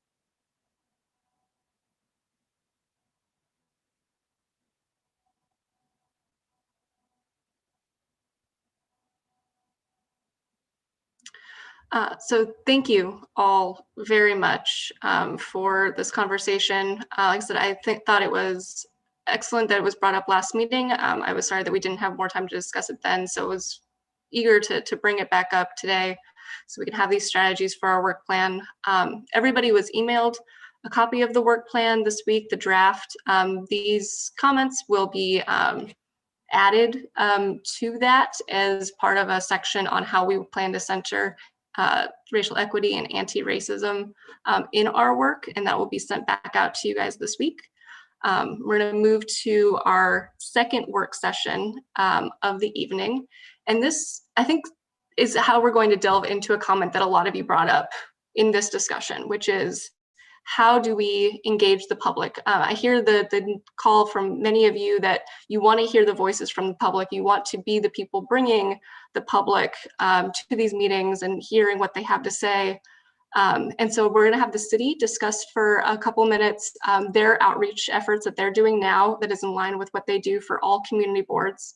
So thank you all very much for this conversation. Like I said, I thought it was excellent that it was brought up last meeting. I was sorry that we didn't have more time to discuss it then, so I was eager to bring it back up today so we can have these strategies for our work plan. Everybody was emailed a copy of the work plan this week, the draft. These comments will be added to that as part of a section on how we plan to center racial equity and anti-racism in our work, and that will be sent back out to you guys this week. We're going to move to our second work session of the evening, and this, I think, is how we're going to delve into a comment that a lot of you brought up in this discussion, which is, how do we engage the public? I hear the call from many of you that you want to hear the voices from the public. You want to be the people bringing the public to these meetings and hearing what they have to say. And so we're going to have the city discuss for a couple minutes their outreach efforts that they're doing now that is in line with what they do for all community boards.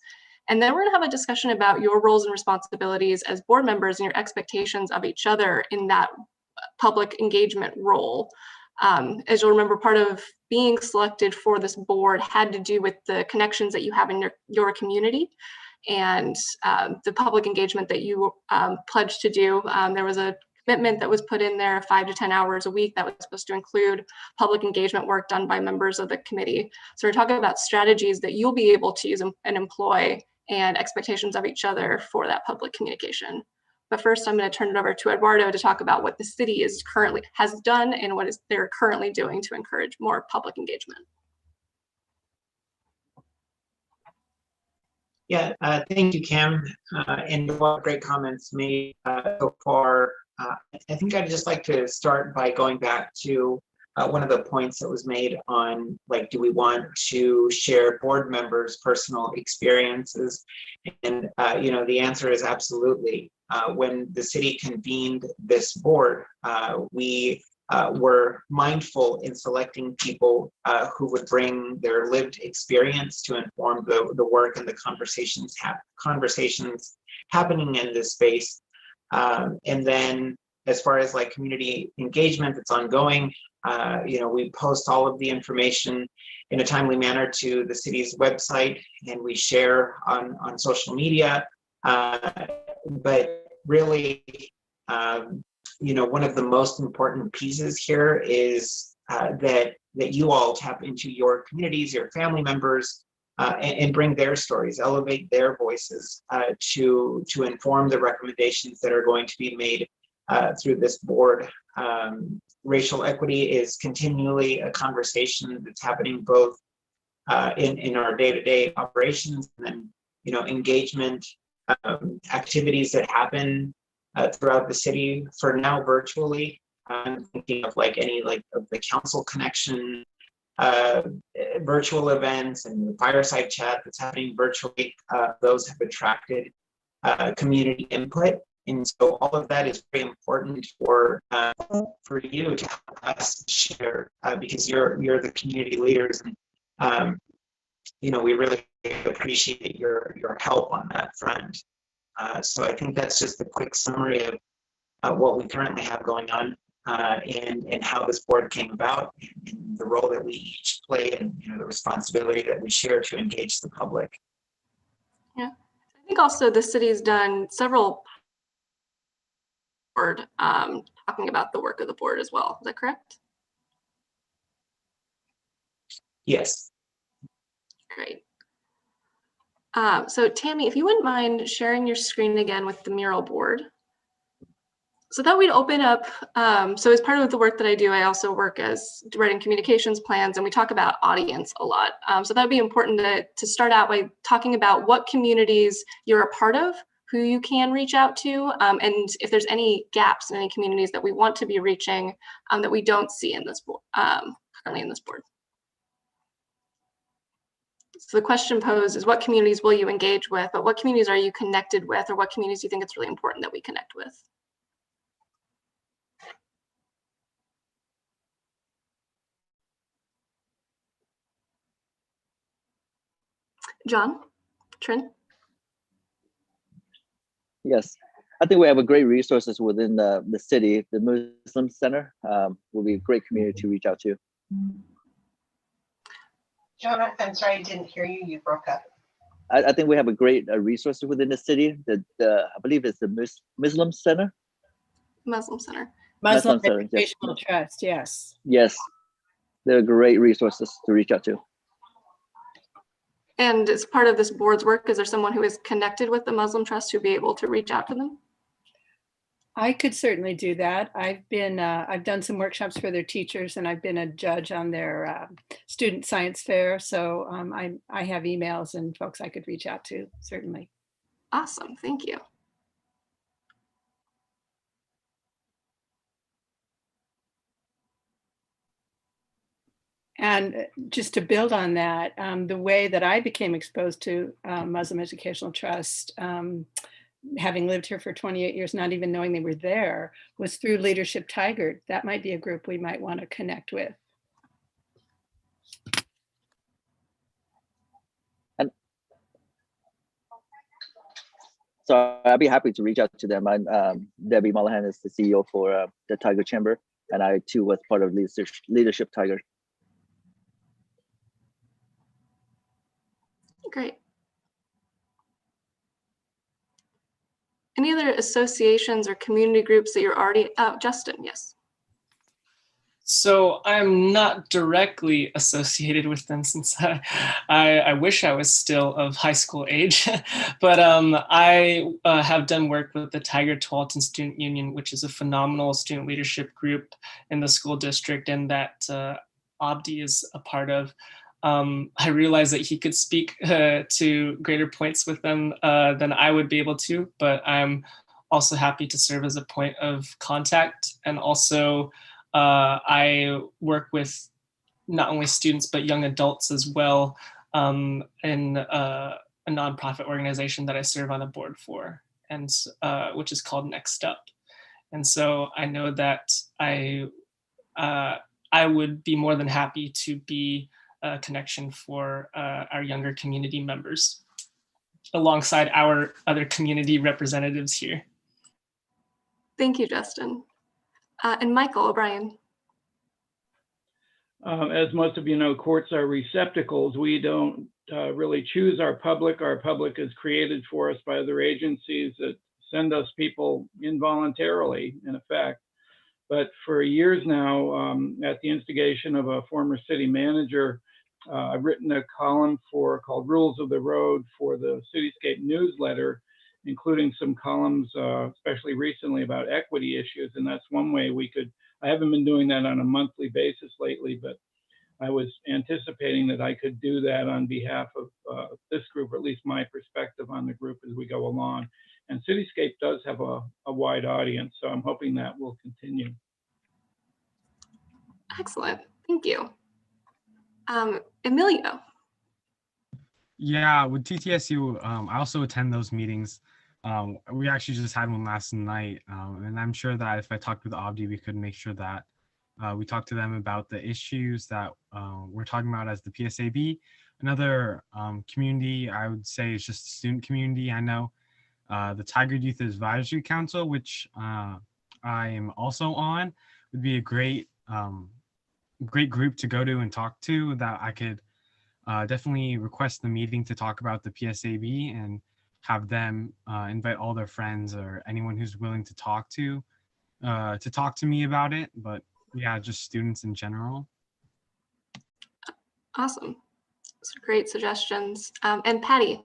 And then we're going to have a discussion about your roles and responsibilities as board members and your expectations of each other in that public engagement role. As you'll remember, part of being selected for this board had to do with the connections that you have in your community and the public engagement that you pledged to do. There was a commitment that was put in there, 5 to 10 hours a week, that was supposed to include public engagement work done by members of the committee. So we're talking about strategies that you'll be able to use and employ and expectations of each other for that public communication. But first, I'm going to turn it over to Eduardo to talk about what the city has done and what they're currently doing to encourage more public engagement. Yeah, thank you, Kim, and what great comments made so far. I think I'd just like to start by going back to one of the points that was made on, like, do we want to share board members' personal experiences? And, you know, the answer is absolutely. When the city convened this board, we were mindful in selecting people who would bring their lived experience to inform the work and the conversations happening in this space. And then as far as like community engagement, it's ongoing. We post all of the information in a timely manner to the city's website, and we share on social media. But really, one of the most important pieces here is that you all tap into your communities, your family members, and bring their stories, elevate their voices to inform the recommendations that are going to be made through this board. Racial equity is continually a conversation that's happening both in our day-to-day operations, and then engagement activities that happen throughout the city. For now, virtually. I'm thinking of any of the council connection virtual events and the fireside chat that's happening virtually. Those have attracted community input. And so all of that is very important for you to help us share because you're the community leaders, and we really appreciate your help on that front. So I think that's just a quick summary of what we currently have going on and how this board came about, and the role that we each play, and the responsibility that we share to engage the public. Yeah, I think also the city's done several board talking about the work of the board as well. Is that correct? Yes. Great. So Tammy, if you wouldn't mind sharing your screen again with the mural board. So that we'd open up, so as part of the work that I do, I also work as writing communications plans, and we talk about audience a lot. So that would be important to start out by talking about what communities you're a part of, who you can reach out to, and if there's any gaps in any communities that we want to be reaching that we don't see in this board, currently in this board. So the question posed is, what communities will you engage with, but what communities are you connected with, or what communities do you think it's really important that we connect with? John, Trin? Yes, I think we have a great resources within the city. The Muslim Center will be a great community to reach out to. John, I'm sorry, I didn't hear you. You broke up. I think we have a great resource within the city. I believe it's the Muslim Center. Muslim Center. Muslim Center, Educational Trust, yes. Yes, they're great resources to reach out to. And as part of this board's work, is there someone who is connected with the Muslim Trust who'd be able to reach out to them? I could certainly do that. I've done some workshops for their teachers, and I've been a judge on their student science fair. So I have emails and folks I could reach out to, certainly. Awesome, thank you. And just to build on that, the way that I became exposed to Muslim Educational Trust, having lived here for 28 years, not even knowing they were there, was through Leadership Tigard. That might be a group we might want to connect with. And so I'd be happy to reach out to them. Debbie Mullahan is the CEO for the Tigard Chamber, and I too was part of Leadership Tigard. Great. Any other associations or community groups that you're already, Justin, yes. So I'm not directly associated with them, since I wish I was still of high school age, but I have done work with the Tigard Tualatin Student Union, which is a phenomenal student leadership group in the school district, and that Abdi is a part of. I realized that he could speak to greater points with them than I would be able to, but I'm also happy to serve as a point of contact. And also I work with not only students, but young adults as well in a nonprofit organization that I serve on a board for, and which is called Next Up. And so I know that I would be more than happy to be a connection for our younger community members alongside our other community representatives here. Thank you, Justin. And Michael O'Brien. As most of you know, courts are receptacles. We don't really choose our public. Our public is created for us by other agencies that send us people involuntarily, in effect. But for years now, at the instigation of a former city manager, I've written a column called Rules of the Road for the Cityscape newsletter, including some columns, especially recently, about equity issues. And that's one way we could, I haven't been doing that on a monthly basis lately, but I was anticipating that I could do that on behalf of this group, or at least my perspective on the group as we go along. And Cityscape does have a wide audience, so I'm hoping that will continue. Excellent, thank you. Emilio. Yeah, with TTSU, I also attend those meetings. We actually just had one last night, and I'm sure that if I talked with Abdi, we could make sure that we talk to them about the issues that we're talking about as the PSAB. Another community I would say is just the student community. I know the Tigard Youth Advisory Council, which I am also on, would be a great group to go to and talk to, that I could definitely request the meeting to talk about the PSAB and have them invite all their friends or anyone who's willing to talk to me about it. But yeah, just students in general. Awesome. Those are great suggestions. And Patty.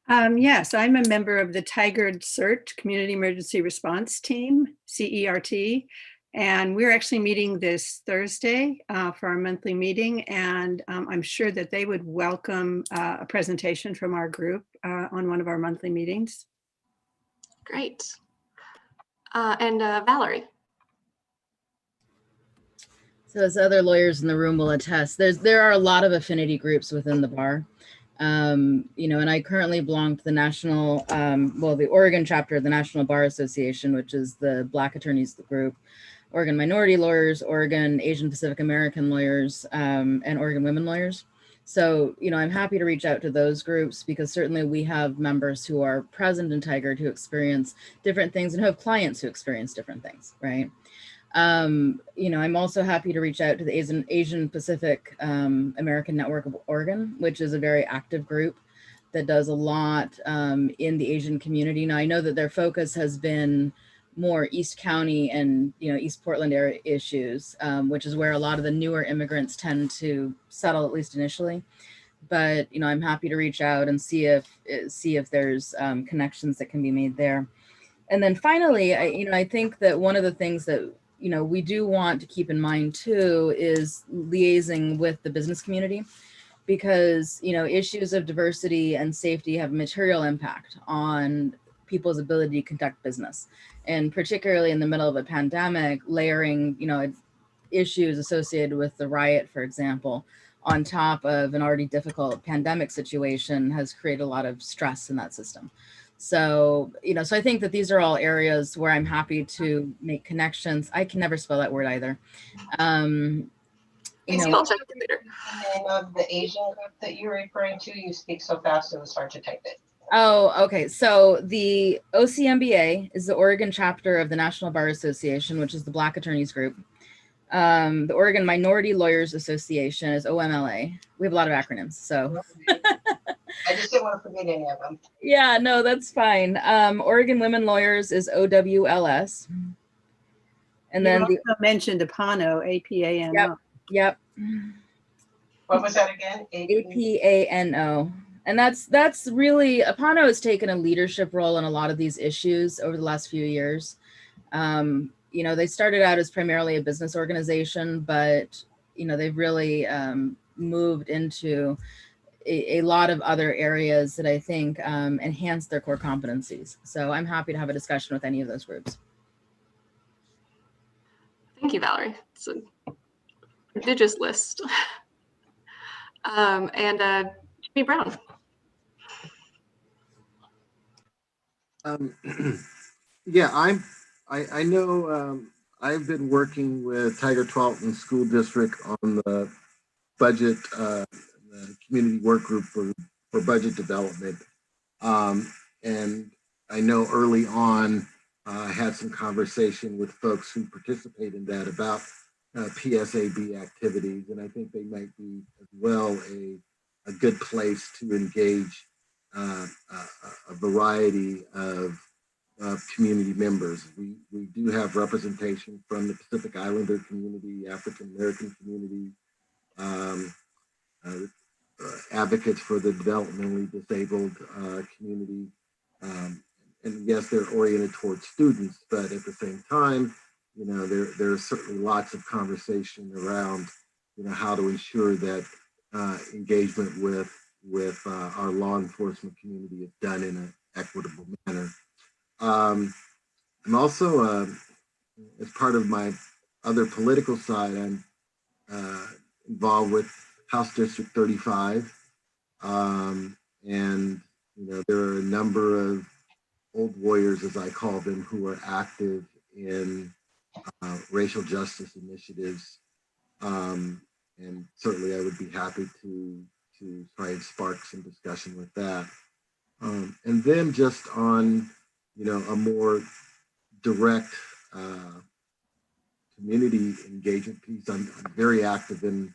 Yes, I'm a member of the Tigard CERT, Community Emergency Response Team, CERT, and we're actually meeting this Thursday for our monthly meeting, and I'm sure that they would welcome a presentation from our group on one of our monthly meetings. Great. And Valerie. So as other lawyers in the room will attest, there are a lot of affinity groups within the bar. You know, and I currently belong to the national, the Oregon chapter of the National Bar Association, which is the Black attorneys group, Oregon minority lawyers, Oregon Asian Pacific American lawyers, and Oregon women lawyers. So, you know, I'm happy to reach out to those groups because certainly we have members who are present in Tigard who experience different things and who have clients who experience different things, right? You know, I'm also happy to reach out to the Asian Pacific American Network of Oregon, which is a very active group that does a lot in the Asian community. Now, I know that their focus has been more East County and, you know, East Portland area issues, which is where a lot of the newer immigrants tend to settle, at least initially. But, you know, I'm happy to reach out and see if there's connections that can be made there. And then finally, I think that one of the things that we do want to keep in mind too is liaising with the business community, because issues of diversity and safety have material impact on people's ability to conduct business, and particularly in the middle of a pandemic, layering issues associated with the riot, for example, on top of an already difficult pandemic situation has created a lot of stress in that system. So, so I think that these are all areas where I'm happy to make connections. I can never spell that word either. I'll check the name of the Asian group that you're referring to. You speak so fast it was hard to type it. Oh, okay. So the OCMBA is the Oregon chapter of the National Bar Association, which is the Black attorneys group. The Oregon Minority Lawyers Association is OMLA. We have a lot of acronyms, so. I just didn't want to forget any of them. Yeah, no, that's fine. Oregon Women Lawyers is OWLS. And then you also mentioned APANO, APANO. Yep. What was that again? APANO. And that's really, APANO has taken a leadership role in a lot of these issues over the last few years. They started out as primarily a business organization, but they've really moved into a lot of other areas that I think enhance their core competencies. So I'm happy to have a discussion with any of those groups. Thank you, Valerie. It's a prodigious list. And Jimmy Brown. Yeah, I know I've been working with Tigard-Tualatin School District on the budget, the community work group for budget development. And I know early on, I had some conversation with folks who participate in that about PSAB activities, and I think they might be as well a good place to engage a variety of community members. We do have representation from the Pacific Islander community, African American community, advocates for the developmentally disabled community. And yes, they're oriented towards students, but at the same time, you know, there's certainly lots of conversation around, you know, how to ensure that engagement with our law enforcement community is done in an equitable manner. I'm also, as part of my other political side, I'm involved with House District 35. And, you know, there are a number of old warriors, as I call them, who are active in racial justice initiatives. And certainly I would be happy to try and spark some discussion with that. And then just on, you know, a more direct community engagement piece, I'm very active in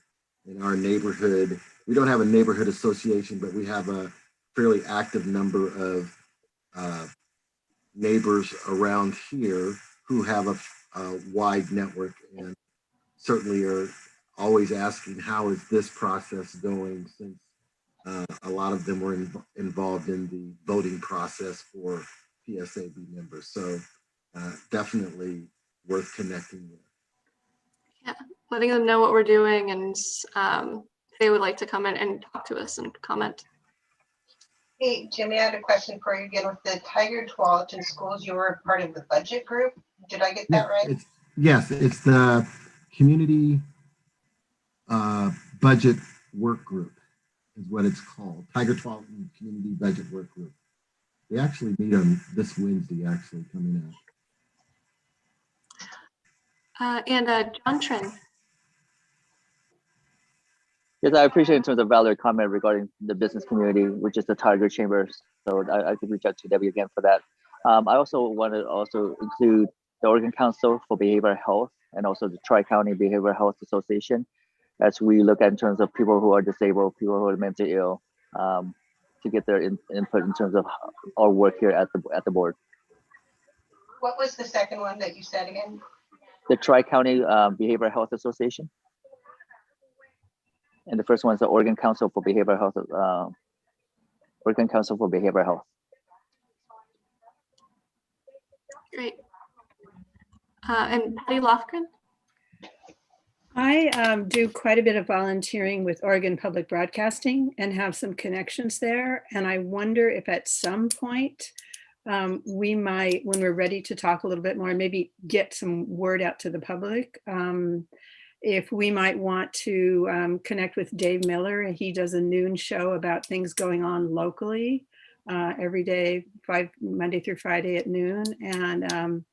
our neighborhood. We don't have a neighborhood association, but we have a fairly active number of neighbors around here who have a wide network and certainly are always asking, how is this process going, since a lot of them were involved in the voting process for PSAB members. So definitely worth connecting with. Yeah, letting them know what we're doing, and if they would like to come in and talk to us and comment. Hey, Jimmy, I had a question for you again. With the Tigard Tualatin Schools, you were part of the budget group. Did I get that right? Yes, it's the community budget work group is what it's called. Tigard Tualatin Community Budget Work Group. We actually meet on this Wednesday, actually, coming out. And John Trin. Yes, I appreciate in terms of Valerie's comment regarding the business community, which is the Tigard Chamber. So I could reach out to Debbie again for that. I also want to also include the Oregon Council for Behavioral Health and also the Tri-County Behavioral Health Association, as we look at in terms of people who are disabled, people who are mentally ill, to get their input in terms of our work here at the board. What was the second one that you said again? The Tri-County Behavioral Health Association. And the first one is the Oregon Council for Behavioral Health. Oregon Council for Behavioral Health. Great. And Patty Lofgren. I do quite a bit of volunteering with Oregon Public Broadcasting and have some connections there. And I wonder if at some point we might, when we're ready to talk a little bit more, maybe get some word out to the public. If we might want to connect with Dave Miller. He does a noon show about things going on locally every day, Monday through Friday at noon. And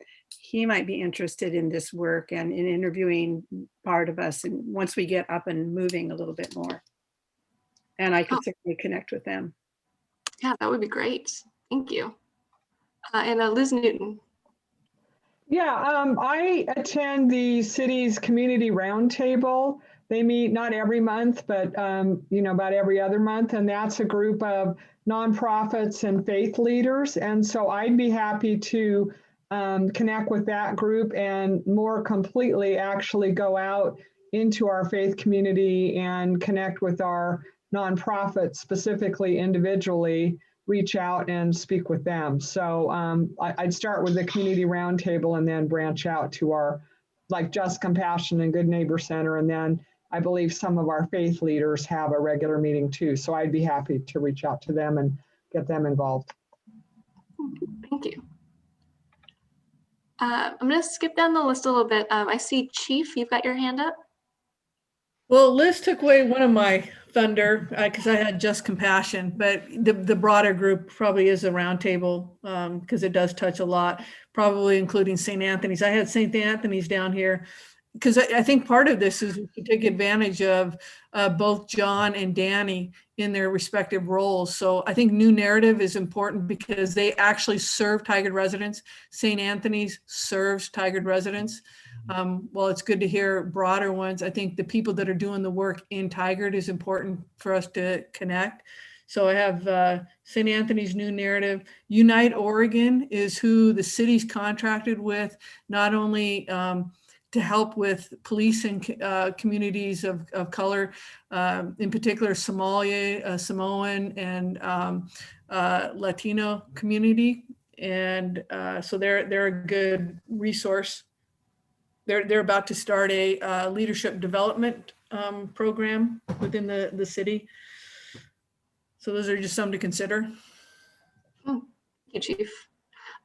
he might be interested in this work and in interviewing part of us, and once we get up and moving a little bit more. And I could certainly connect with them. Yeah, that would be great. Thank you. And Liz Newton. Yeah, I attend the city's community roundtable. They meet not every month, but about every other month, and that's a group of nonprofits and faith leaders. And so I'd be happy to connect with that group and more completely actually go out into our faith community and connect with our nonprofits, specifically individually, reach out and speak with them. So I'd start with the community roundtable and then branch out to our like Just Compassion and Good Neighbor Center. And then I believe some of our faith leaders have a regular meeting too. So I'd be happy to reach out to them and get them involved. Thank you. I'm going to skip down the list a little bit. I see Chief, you've got your hand up. Well, Liz took away one of my thunder because I had Just Compassion, but the broader group probably is a roundtable because it does touch a lot, probably including St. Anthony's. I had St. Anthony's down here because I think part of this is to take advantage of both John and Danny in their respective roles. So I think New Narrative is important because they actually serve Tigard residents. St. Anthony's serves Tigard residents. While it's good to hear broader ones, I think the people that are doing the work in Tigard is important for us to connect. So I have St. Anthony's New Narrative. Unite Oregon is who the city's contracted with, not only to help with policing communities of color, in particular Samoan and Latino community. And so they're a good resource. They're about to start a leadership development program within the city. So those are just some to consider. Thank you, Chief.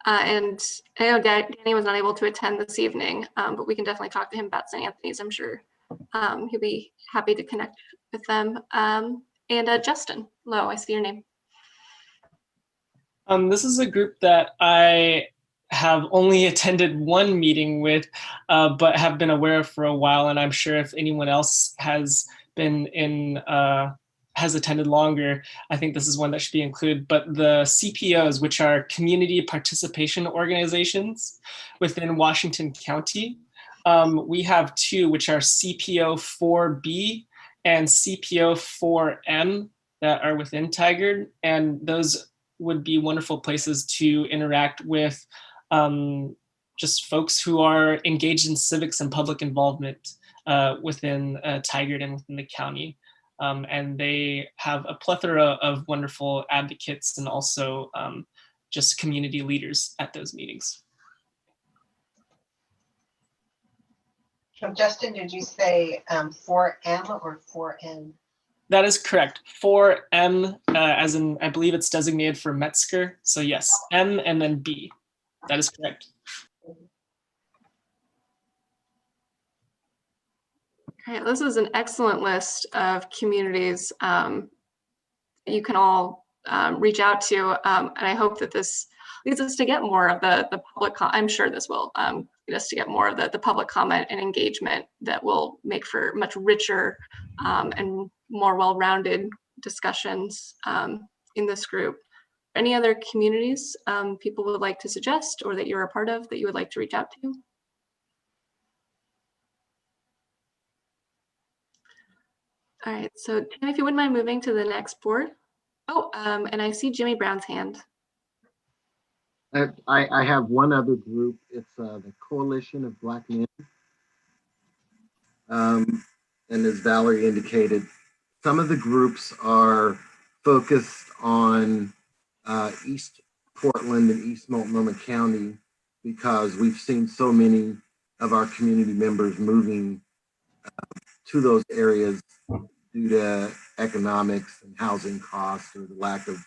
And I know Danny was not able to attend this evening, but we can definitely talk to him about St. Anthony's. I'm sure he'll be happy to connect with them. And Justin Lowe, I see your name. This is a group that I have only attended one meeting with, but have been aware of for a while. And I'm sure if anyone else has been has attended longer, I think this is one that should be included. But the CPOs, which are community participation organizations within Washington County, we have two, which are CPO 4B and CPO 4M that are within Tigard. And those would be wonderful places to interact with just folks who are engaged in civics and public involvement within Tigard and within the county. And they have a plethora of wonderful advocates and also just community leaders at those meetings. So Justin, did you say 4M or 4N? That is correct. 4M, as in, I believe it's designated for Metzger. So yes, M and then B. That is correct. All right, this is an excellent list of communities you can all reach out to, and I hope that this leads us to get more of the public. I'm sure this will lead us to get more of the public comment and engagement that will make for much richer and more well-rounded discussions in this group. Any other communities people would like to suggest or that you're a part of that you would like to reach out to? All right, so Tim, if you wouldn't mind moving to the next board. Oh, and I see Jimmy Brown's hand. I have one other group. It's the Coalition of Black Men. And as Valerie indicated, some of the groups are focused on East Portland and East Multnomah County because we've seen so many of our community members moving to those areas due to economics and housing costs or the lack of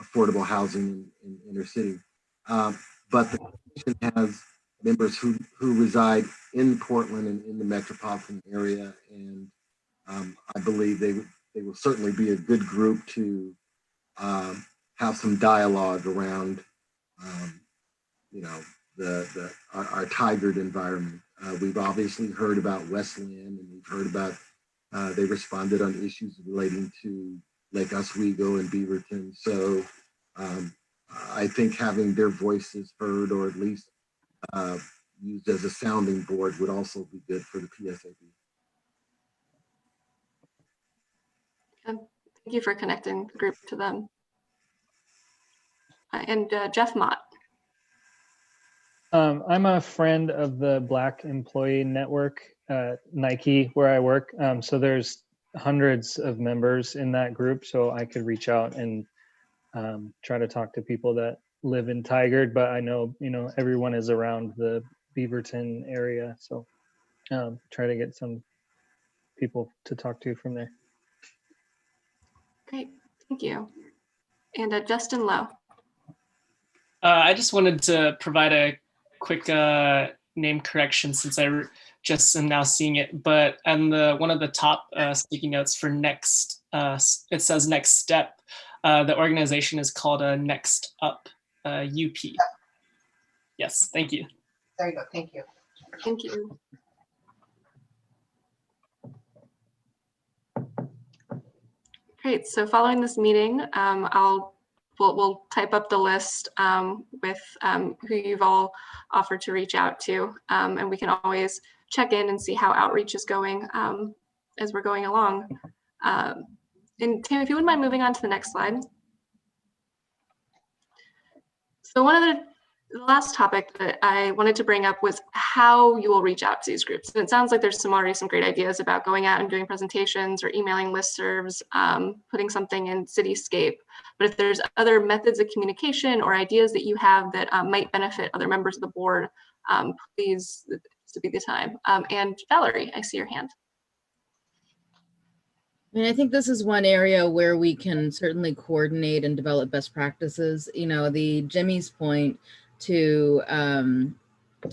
affordable housing in inner city. But the coalition has members who reside in Portland and in the metropolitan area, and I believe they will certainly be a good group to have some dialogue around, our Tigard environment. We've obviously heard about Westland, and we've heard about they responded on issues relating to Lake Oswego and Beaverton. So I think having their voices heard, or at least used as a sounding board, would also be good for the PSAB. Thank you for connecting the group to them. And Jeff Mott. I'm a friend of the Black Employee Network at Nike, where I work. So there's hundreds of members in that group. So I could reach out and try to talk to people that live in Tigard, but I know, everyone is around the Beaverton area. So try to get some people to talk to from there. Great, thank you. And Justin Lowe. I just wanted to provide a quick name correction since I just am now seeing it. But on one of the top sticky notes for next, it says Next Step. The organization is called Next Up, UP. Yes, thank you. There you go, thank you. Thank you. Great, so following this meeting, I'll we'll type up the list with who you've all offered to reach out to, and we can always check in and see how outreach is going as we're going along. And Tim, if you wouldn't mind moving on to the next slide. So one of the last topic that I wanted to bring up was how you will reach out to these groups. And it sounds like there's already some great ideas about going out and doing presentations or emailing listservs, putting something in Cityscape. But if there's other methods of communication or ideas that you have that might benefit other members of the board, please, this would be the time. And Valerie, I see your hand. I mean, I think this is one area where we can certainly coordinate and develop best practices. You know, the Jimmy's point to,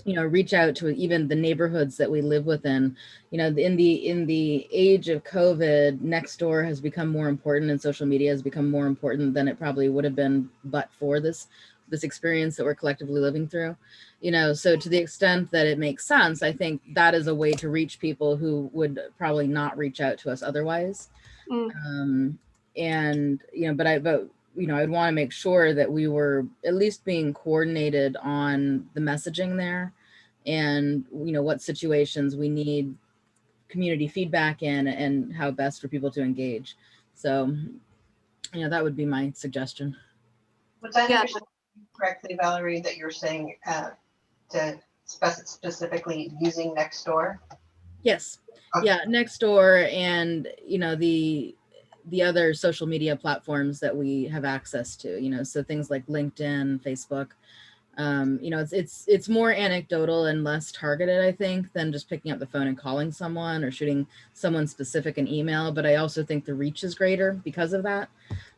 you know, reach out to even the neighborhoods that we live within. You know, in the age of COVID, Nextdoor has become more important and social media has become more important than it probably would have been but for this experience that we're collectively living through. You know, so to the extent that it makes sense, I think that is a way to reach people who would probably not reach out to us otherwise. And, you know, but you know, I'd want to make sure that we were at least being coordinated on the messaging there and, you know, what situations we need community feedback in and how best for people to engage. So, you know, that would be my suggestion. Was that understood correctly, Valerie, that you're saying to specifically using Nextdoor? Yes. Okay. Yeah, Nextdoor and, you know, the other social media platforms that we have access to, you know, so things like LinkedIn, Facebook, you know, it's more anecdotal and less targeted, I think, than just picking up the phone and calling someone or shooting someone specific an email. But I also think the reach is greater because of that.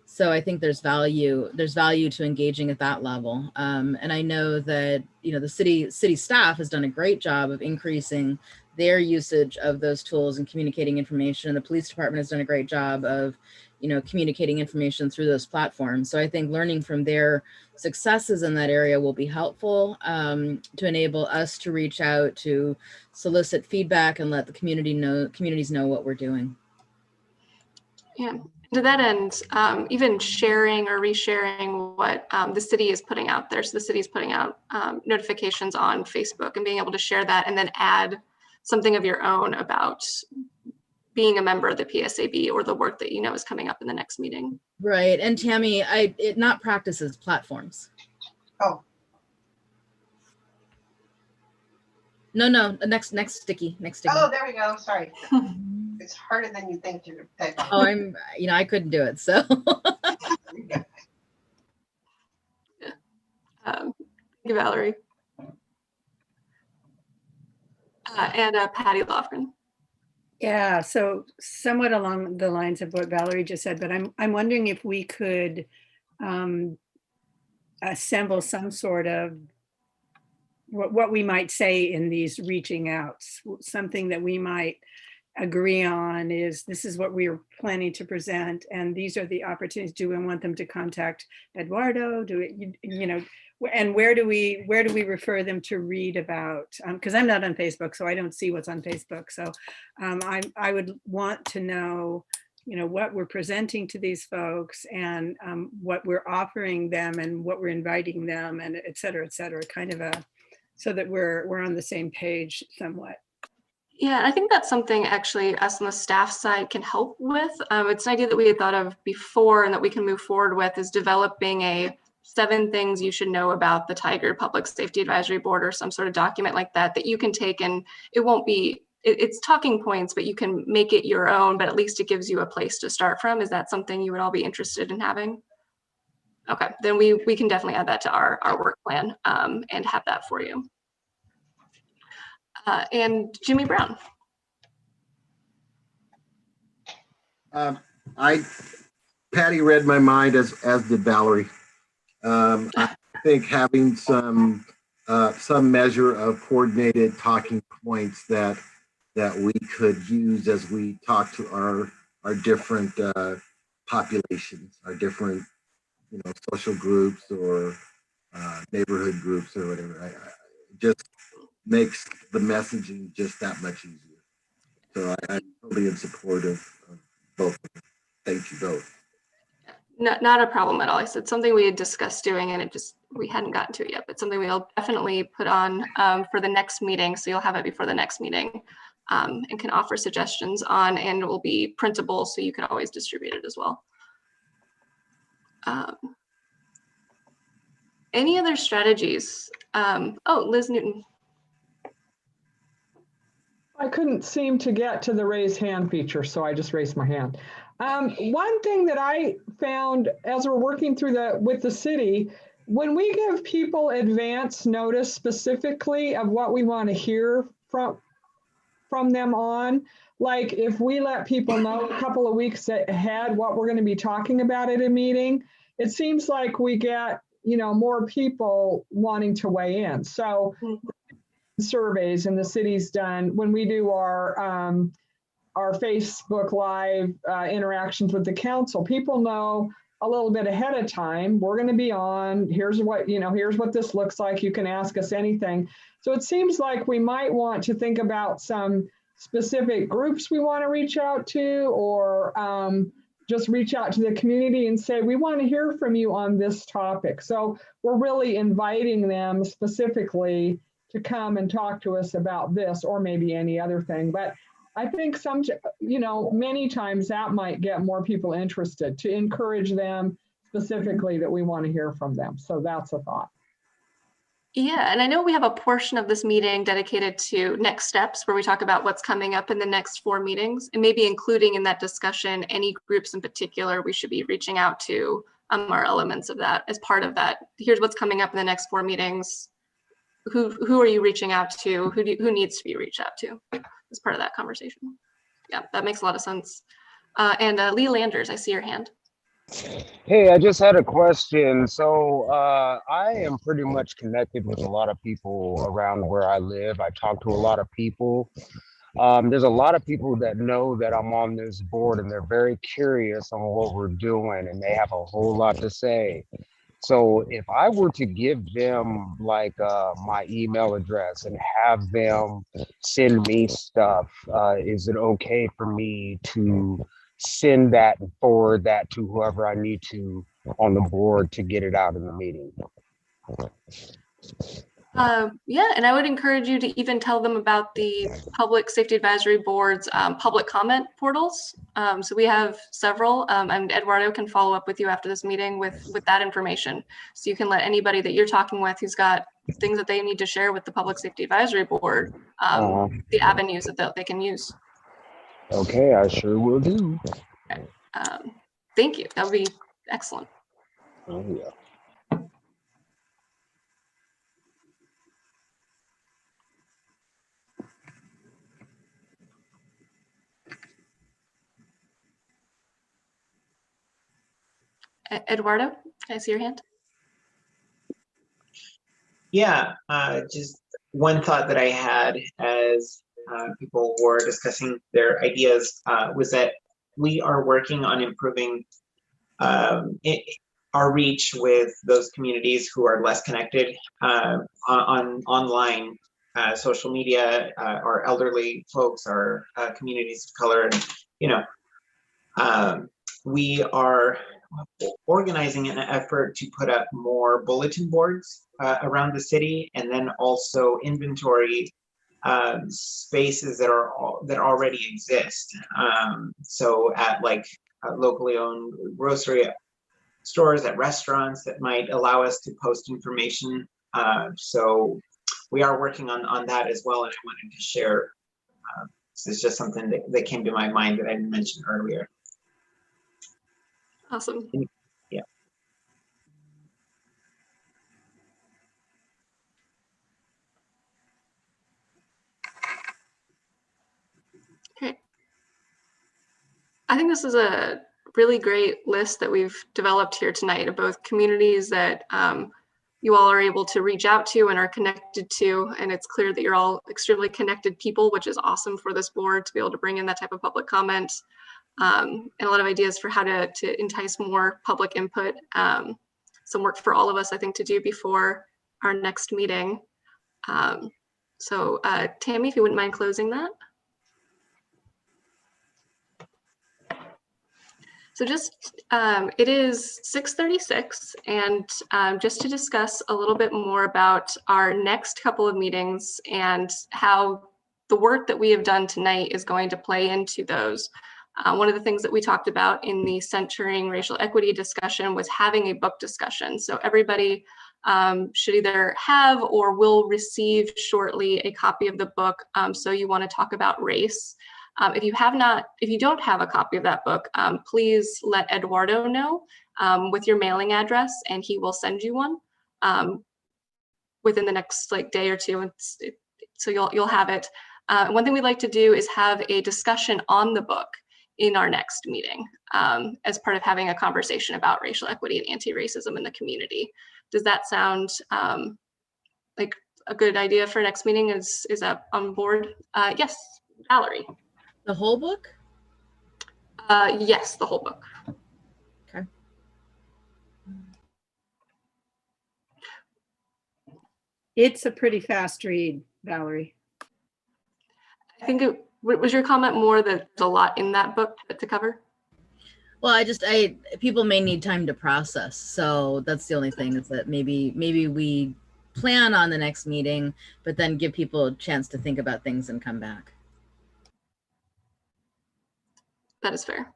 So I think there's value to engaging at that level. And I know that, you know, the city staff has done a great job of increasing their usage of those tools and communicating information. The police department has done a great job of, you know, communicating information through those platforms. So I think learning from their successes in that area will be helpful to enable us to reach out, to solicit feedback and let the communities know what we're doing. Yeah. To that end, even sharing or resharing what the city is putting out there. So the city is putting out notifications on Facebook and being able to share that and then add something of your own about being a member of the PSAB or the work that you know is coming up in the next meeting. Right. And Tammy, it not practices, platforms. Oh. No, next sticky. Oh, there we go. Sorry. It's harder than you think to type. Oh, you know, I couldn't do it, so. Thank you, Valerie. And Patty Lofgren. Yeah, so somewhat along the lines of what Valerie just said, but I'm wondering if we could assemble some sort of what we might say in these reaching outs, something that we might agree on is this is what we are planning to present and these are the opportunities. Do we want them to contact Eduardo? Do it, you know, and where do we refer them to read about? Because I'm not on Facebook, so I don't see what's on Facebook. So I would want to know, you know, what we're presenting to these folks and what we're offering them and what we're inviting them and et cetera, kind of so that we're on the same page somewhat. Yeah, I think that's something actually us on the staff side can help with. It's an idea that we had thought of before and that we can move forward with is developing a 7 things you should know about the Tigard Public Safety Advisory Board or some sort of document like that you can take, and it won't be, it's talking points, but you can make it your own, but at least it gives you a place to start from. Is that something you would all be interested in having? Okay, then we can definitely add that to our work plan and have that for you. And Jimmy Brown. Patty read my mind as did Valerie. I think having some measure of coordinated talking points that we could use as we talk to our different populations, our different, you know, social groups or neighborhood groups or whatever. I just makes the messaging just that much easier. So I'm totally in support of both. Thank you both. Not a problem at all. I said something we had discussed doing and we hadn't gotten to it yet, but something we'll definitely put on for the next meeting. So you'll have it before the next meeting and can offer suggestions on, and it will be printable so you can always distribute it as well. Any other strategies? Oh, Liz Newton. I couldn't seem to get to the raise hand feature, so I just raised my hand. One thing that I found as we're working through with the city, when we give people advance notice specifically of what we want to hear from them on, like if we let people know a couple of weeks ahead what we're going to be talking about at a meeting, it seems like we get, more people wanting to weigh in. So surveys and the city's done when we do our Facebook Live interactions with the council, people know a little bit ahead of time, we're going to be on, here's what this looks like, you can ask us anything. So it seems like we might want to think about some specific groups we want to reach out to, or just reach out to the community and say, we want to hear from you on this topic. So we're really inviting them specifically to come and talk to us about this or maybe any other thing. But I think many times that might get more people interested, to encourage them specifically that we want to hear from them. So that's a thought. Yeah, and I know we have a portion of this meeting dedicated to next steps where we talk about what's coming up in the next 4 meetings, and maybe including in that discussion any groups in particular we should be reaching out to, or elements of that as part of that. Here's what's coming up in the next 4 meetings. Who are you reaching out to? Who needs to be reached out to as part of that conversation? Yeah, that makes a lot of sense. And Lee Landers, I see your hand. Hey, I just had a question. So I am pretty much connected with a lot of people around where I live. I talk to a lot of people. There's a lot of people that know that I'm on this board, and they're very curious on what we're doing, and they have a whole lot to say. So if I were to give them like my email address and have them send me stuff, is it okay for me to send that and forward that to whoever I need to on the board to get it out in the meeting? Yeah, and I would encourage you to even tell them about the Public Safety Advisory Board's public comment portals. So we have several, and Eduardo can follow up with you after this meeting with that information. So you can let anybody that you're talking with who's got things that they need to share with the Public Safety Advisory Board, the avenues that they can use. Okay, I sure will do. Okay. Thank you. That would be excellent. Oh, yeah. Eduardo, can I see your hand? Yeah, just one thought that I had as people were discussing their ideas was that we are working on improving our reach with those communities who are less connected on online social media, our elderly folks, our communities of color, and we are organizing an effort to put up more bulletin boards around the city, and then also inventory spaces that already exist. So at like locally owned grocery stores, at restaurants, that might allow us to post information. So we are working on that as well, and I wanted to share. This is just something that came to my mind that I didn't mention earlier. Awesome. Yeah. Okay. I think this is a really great list that we've developed here tonight of both communities that you all are able to reach out to and are connected to. And it's clear that you're all extremely connected people, which is awesome for this board to be able to bring in that type of public comment. And a lot of ideas for how to entice more public input. Some work for all of us, I think, to do before our next meeting. So Tammy, if you wouldn't mind closing that. So it is 6:36, and just to discuss a little bit more about our next couple of meetings and how the work that we have done tonight is going to play into those. One of the things that we talked about in the Centering Racial Equity discussion was having a book discussion. So everybody should either have or will receive shortly a copy of the book. So you want to talk about race. If you don't have a copy of that book, please let Eduardo know with your mailing address, and he will send you one within the next day or two. So you'll have it. One thing we'd like to do is have a discussion on the book in our next meeting as part of having a conversation about racial equity and anti-racism in the community. Does that sound like a good idea for next meeting? Is that on board? Yes, Valerie. The whole book? Yes, the whole book. Okay. It's a pretty fast read, Valerie. I think was your comment more that there's a lot in that book to cover? Well, people may need time to process. So that's the only thing, is that maybe we plan on the next meeting, but then give people a chance to think about things and come back. That is fair.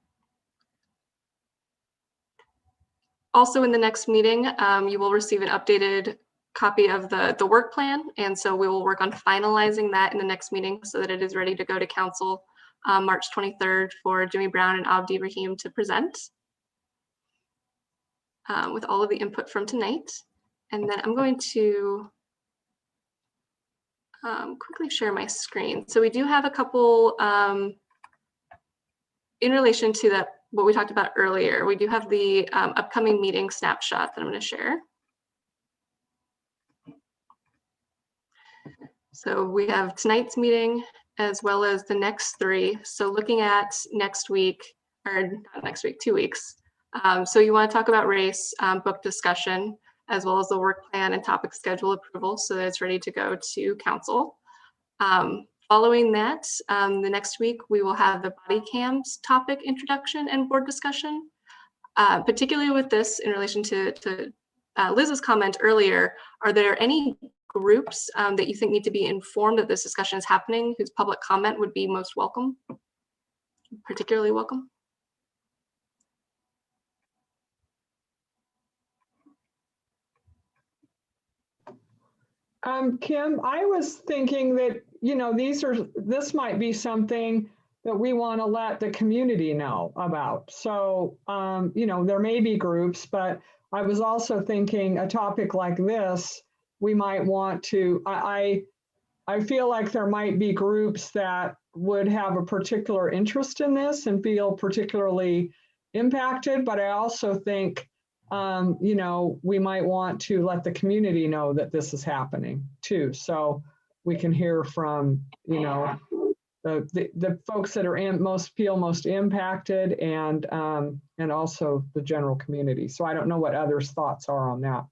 Also in the next meeting, you will receive an updated copy of the work plan. And so we will work on finalizing that in the next meeting so that it is ready to go to council March 23rd for Jimmy Brown and Abdi Rahim to present with all of the input from tonight. And then I'm going to quickly share my screen. So we do have a couple in relation to what we talked about earlier. We do have the upcoming meeting snapshot that I'm going to share. So we have tonight's meeting as well as the next three. So looking at next week, or not next week, 2 weeks. So you want to talk about race, book discussion, as well as the work plan and topic schedule approval so that it's ready to go to council. Following that, the next week, we will have the body cams topic introduction and board discussion. Particularly with this in relation to Liz's comment earlier, are there any groups that you think need to be informed that this discussion is happening, whose public comment would be most welcome, particularly welcome? Kim, I was thinking that, this might be something that we want to let the community know about. So, there may be groups, but I was also thinking a topic like this, we might want to, I feel like there might be groups that would have a particular interest in this and feel particularly impacted, but I also think we might want to let the community know that this is happening too. So we can hear from, the folks that are feel most impacted and also the general community. So I don't know what others' thoughts are on that.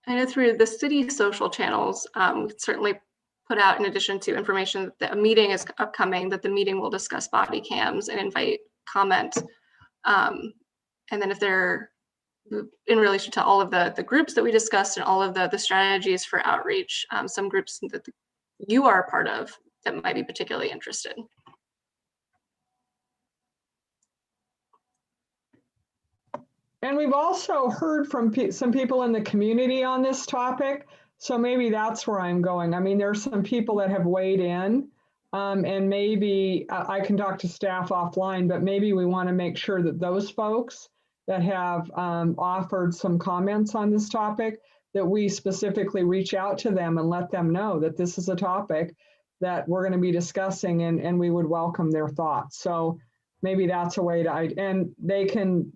I know through the city social channels, we certainly put out, in addition to information that a meeting is upcoming, that the meeting will discuss body cams and invite comment. And then if they're in relation to all of the groups that we discussed and all of the strategies for outreach, some groups that you are a part of that might be particularly interested. And we've also heard from some people in the community on this topic. So maybe that's where I'm going. I mean, there's some people that have weighed in and maybe I can talk to staff offline, but maybe we want to make sure that those folks that have offered some comments on this topic, that we specifically reach out to them and let them know that this is a topic that we're going to be discussing and we would welcome their thoughts. So maybe that's a way to, and they can,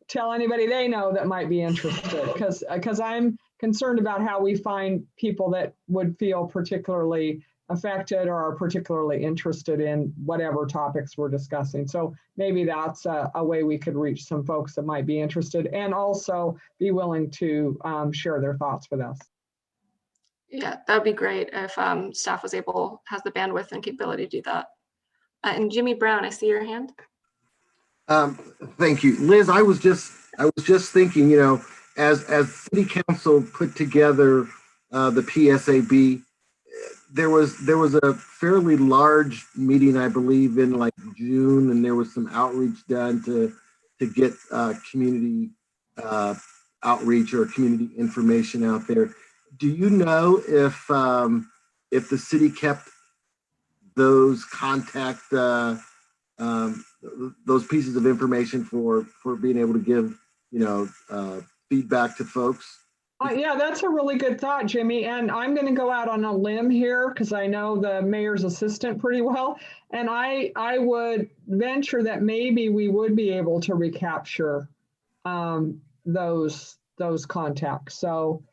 tell anybody they know that might be interested, because I'm concerned about how we find people that would feel particularly affected or are particularly interested in whatever topics we're discussing. So maybe that's a way we could reach some folks that might be interested and also be willing to share their thoughts with us. Yeah, that would be great if staff has the bandwidth and capability to do that. And Jimmy Brown, I see your hand. Thank you, Liz. I was just thinking, as city council put together the PSAB, there was a fairly large meeting, I believe, in like June, and there was some outreach done to get community outreach or community information out there. Do you know if the city kept those those pieces of information for being able to give feedback to folks? Yeah, that's a really good thought, Jimmy. And I'm going to go out on a limb here because I know the mayor's assistant pretty well. And I would venture that maybe we would be able to recapture those contacts. So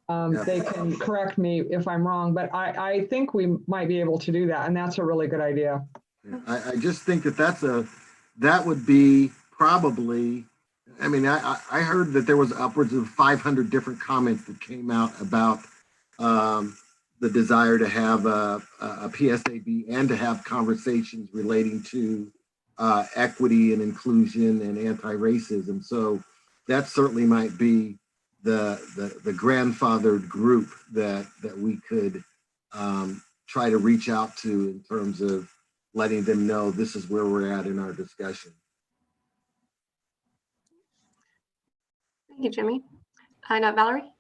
they can correct me if I'm wrong, but I think we might be able to do that. And that's a really good idea. I just think that would be probably, I mean, I heard that there was upwards of 500 different comments that came out about the desire to have a PSAB and to have conversations relating to equity and inclusion and anti-racism. So that certainly might be the grandfathered group that we could try to reach out to in terms of letting them know this is where we're at in our discussion. Thank you, Jimmy. Now, Valerie.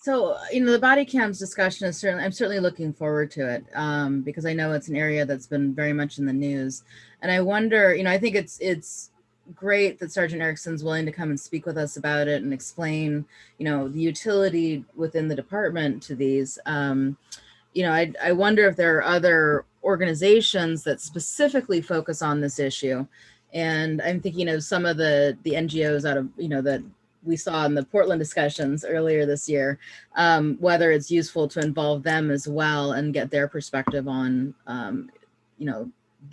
So, the body cams discussion is I'm certainly looking forward to it because I know it's an area that's been very much in the news. And I wonder, I think it's great that Sergeant Erickson's willing to come and speak with us about it and explain, the utility within the department to these. I wonder if there are other organizations that specifically focus on this issue. And I'm thinking of some of the NGOs out of, that we saw in the Portland discussions earlier this year, whether it's useful to involve them as well and get their perspective on,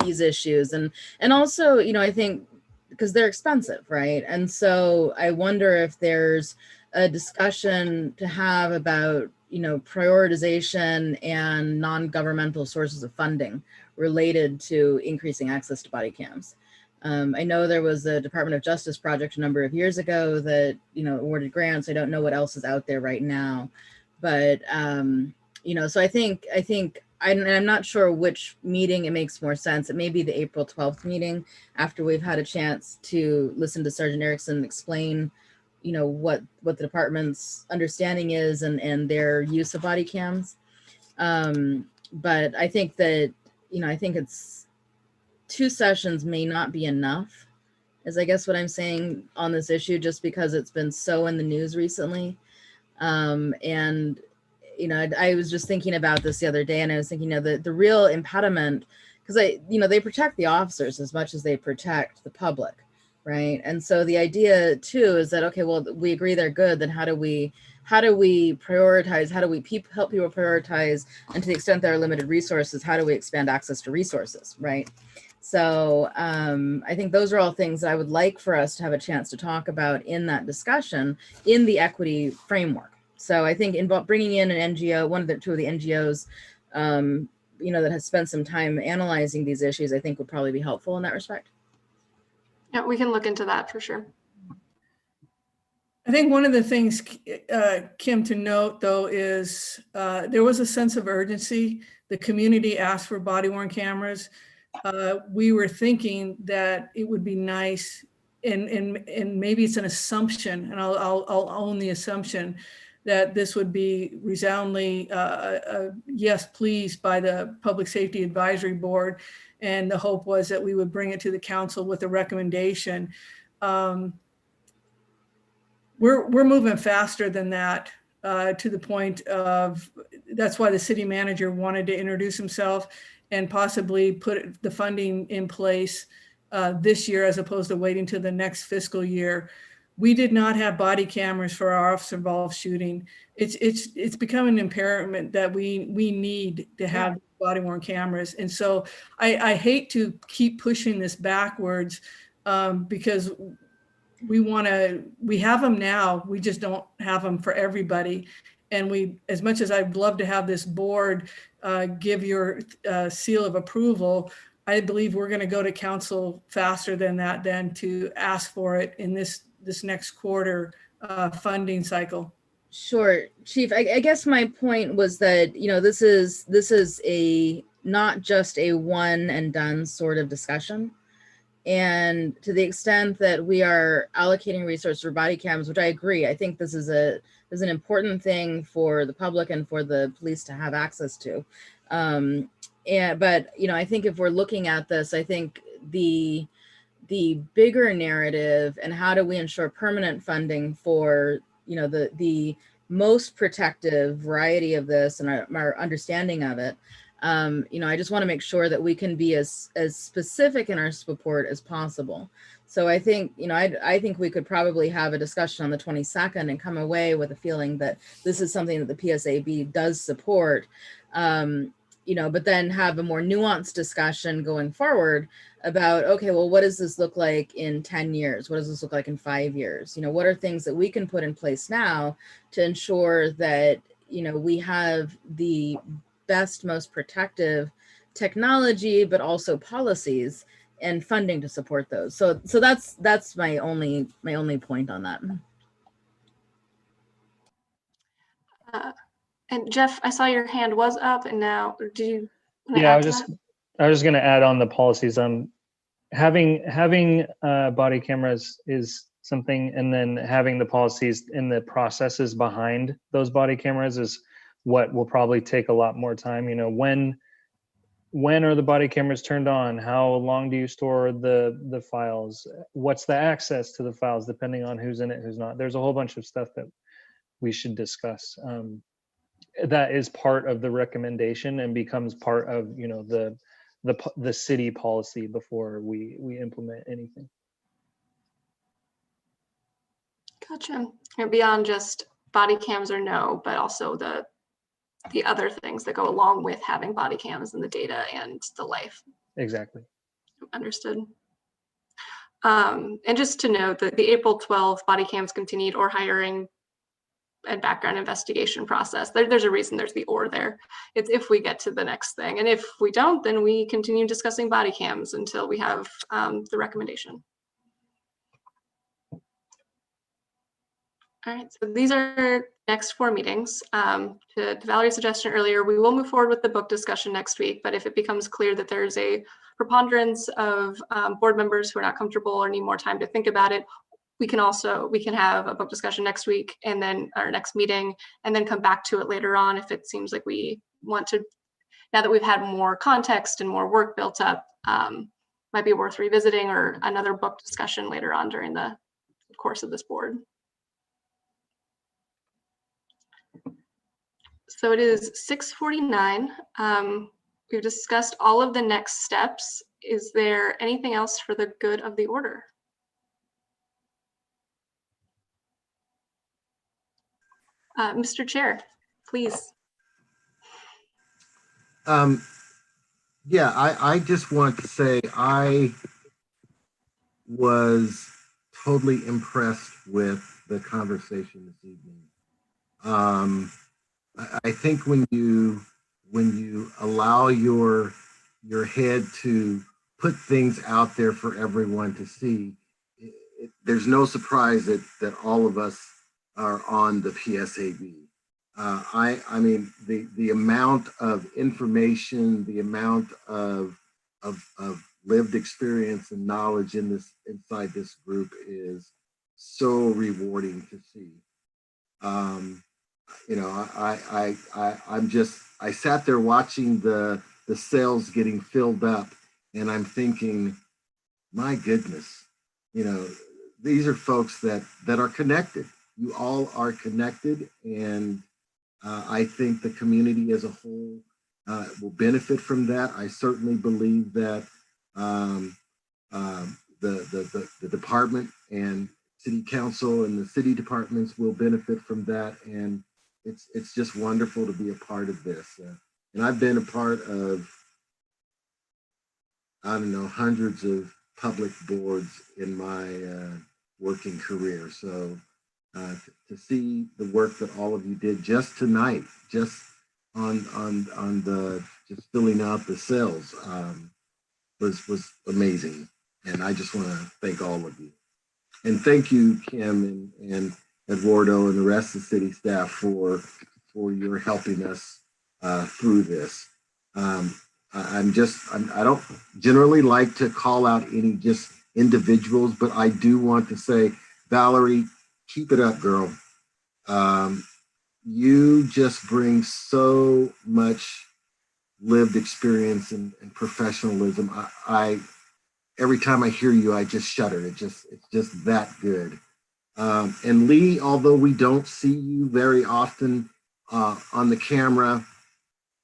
these issues. And also, I think because they're expensive, right? And so I wonder if there's a discussion to have about, prioritization and non-governmental sources of funding related to increasing access to body cams. I know there was a Department of Justice project a number of years ago that, awarded grants. I don't know what else is out there right now, but, so I think I'm not sure which meeting it makes more sense. It may be the April 12th meeting after we've had a chance to listen to Sergeant Erickson explain, what the department's understanding is and their use of body cams. But I think that, I think it's 2 sessions may not be enough, is I guess what I'm saying on this issue, just because it's been so in the news recently. And, I was just thinking about this the other day, and I was thinking, the real impediment, because they protect the officers as much as they protect the public, right? And so the idea too is that, okay, well, we agree they're good, then how do we prioritize, how do we help people prioritize, and to the extent there are limited resources, how do we expand access to resources, right? So I think those are all things that I would like for us to have a chance to talk about in that discussion in the equity framework. So I think bringing in an NGO, two of the NGOs, that has spent some time analyzing these issues, I think would probably be helpful in that respect. Yeah, we can look into that for sure. I think one of the things, Kim, to note though, is there was a sense of urgency. The community asked for body-worn cameras. We were thinking that it would be nice, and maybe it's an assumption, and I'll own the assumption that this would be resoundingly yes, please, by the Public Safety Advisory Board. And the hope was that we would bring it to the council with a recommendation. We're moving faster than that to the point of, that's why the city manager wanted to introduce himself and possibly put the funding in place this year as opposed to waiting till the next fiscal year. We did not have body cameras for our officer-involved shooting. It's become an impairment that we need to have body-worn cameras. And so I hate to keep pushing this backwards because we have them now, we just don't have them for everybody. and we, as much as I'd love to have this board give your seal of approval, I believe we're going to go to council faster than that, than to ask for it in this next quarter funding cycle. Sure, Chief. I guess my point was that, you know, this is a not just a one and done sort of discussion. And to the extent that we are allocating resources for body cams, which I agree, I think this is an important thing for the public and for the police to have access to. But you know, I think if we're looking at this, I think the bigger narrative and how do we ensure permanent funding for, you know, the most protective variety of this and our understanding of it. You know, I just want to make sure that we can be as specific in our support as possible. So I think, you know, I think we could probably have a discussion on the 22nd and come away with a feeling that this is something that the PSAB does support, you know, but then have a more nuanced discussion going forward about, okay, well, what does this look like in 10 years? What does this look like in 5 years? You know, what are things that we can put in place now to ensure that, you know, we have the best, most protective technology, but also policies and funding to support those. So that's my only point on that. And Jeff, I saw your hand was up, and now do you? Yeah, I was just going to add on the policies. Having body cameras is something, and then having the policies and the processes behind those body cameras is what will probably take a lot more time. You know, when are the body cameras turned on? How long do you store the files? What's the access to the files, depending on who's in it, who's not? There's a whole bunch of stuff that we should discuss. That is part of the recommendation and becomes part of, you know, the city policy before we implement anything. Gotcha. And beyond just body cams or no, but also the other things that go along with having body cams and the data and the life. Exactly. Understood. And just to note that the April 12th body cams continued or hiring and background investigation process. There's a reason there's the or there. It's if we get to the next thing. And if we don't, then we continue discussing body cams until we have the recommendation. All right, so these are next 4 meetings. To Valerie's suggestion earlier, we will move forward with the book discussion next week, but if it becomes clear that there's a preponderance of board members who are not comfortable or need more time to think about it, we can have a book discussion next week and then our next meeting, and then come back to it later on if it seems like we want to, now that we've had more context and more work built up, might be worth revisiting, or another book discussion later on during the course of this board. So it is 6:49. We've discussed all of the next steps. Is there anything else for the good of the order? Mr. Chair, please. Yeah, I just want to say I was totally impressed with the conversation this evening. I think when you allow your head to put things out there for everyone to see, there's no surprise that all of us are on the PSAB. I mean, the amount of information, the amount of lived experience and knowledge inside this group is so rewarding to see. You know, I sat there watching the cells getting filled up, and I'm thinking, my goodness, you know, these are folks that are connected. You all are connected, and I think the community as a whole will benefit from that. I certainly believe that the department and city council and the city departments will benefit from that, and it's just wonderful to be a part of this. And I've been a part of, I don't know, hundreds of public boards in my working career. So to see the work that all of you did just tonight, just on the just filling out the cells was amazing. And I just want to thank all of you. And thank you, Kim and Eduardo and the rest of the city staff for your helping us through this. I don't generally like to call out any just individuals, but I do want to say, Valerie, keep it up, girl. You just bring so much lived experience and professionalism. Every time I hear you, I just shudder. It's just that good. And Lee, although we don't see you very often on the camera,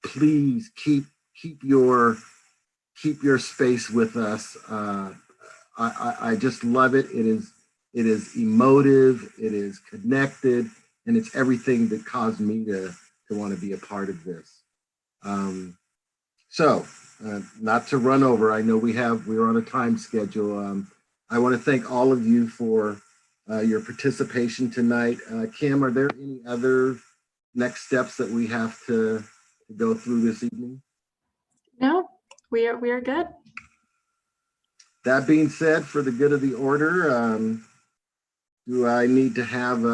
please keep your space with us. I just love it. It is emotive. It is connected, and it's everything that caused me to want to be a part of this. Not to run over, I know we're on a time schedule. I want to thank all of you for your participation tonight. Kim, are there any other next steps that we have to go through this evening? No, we are good. That being said, for the good of the order, do I need to have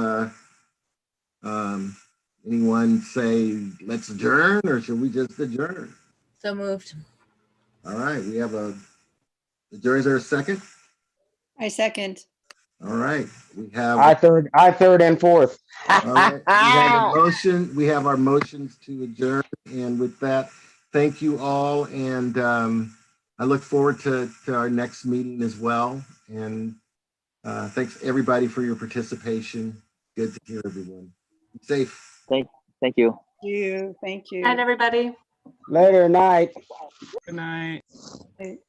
anyone say let's adjourn, or should we just adjourn? So moved. All right, we have adjourn. Is there a second? I second. All right, we have. I third and fourth. All right, we have a motion. We have our motions to adjourn, and with that, thank you all, and I look forward to our next meeting as well. And thanks everybody for your participation. Good to hear everyone. Be safe. Thank you. Thank you. Thank you. Night, everybody. Later, night. Good night. Night.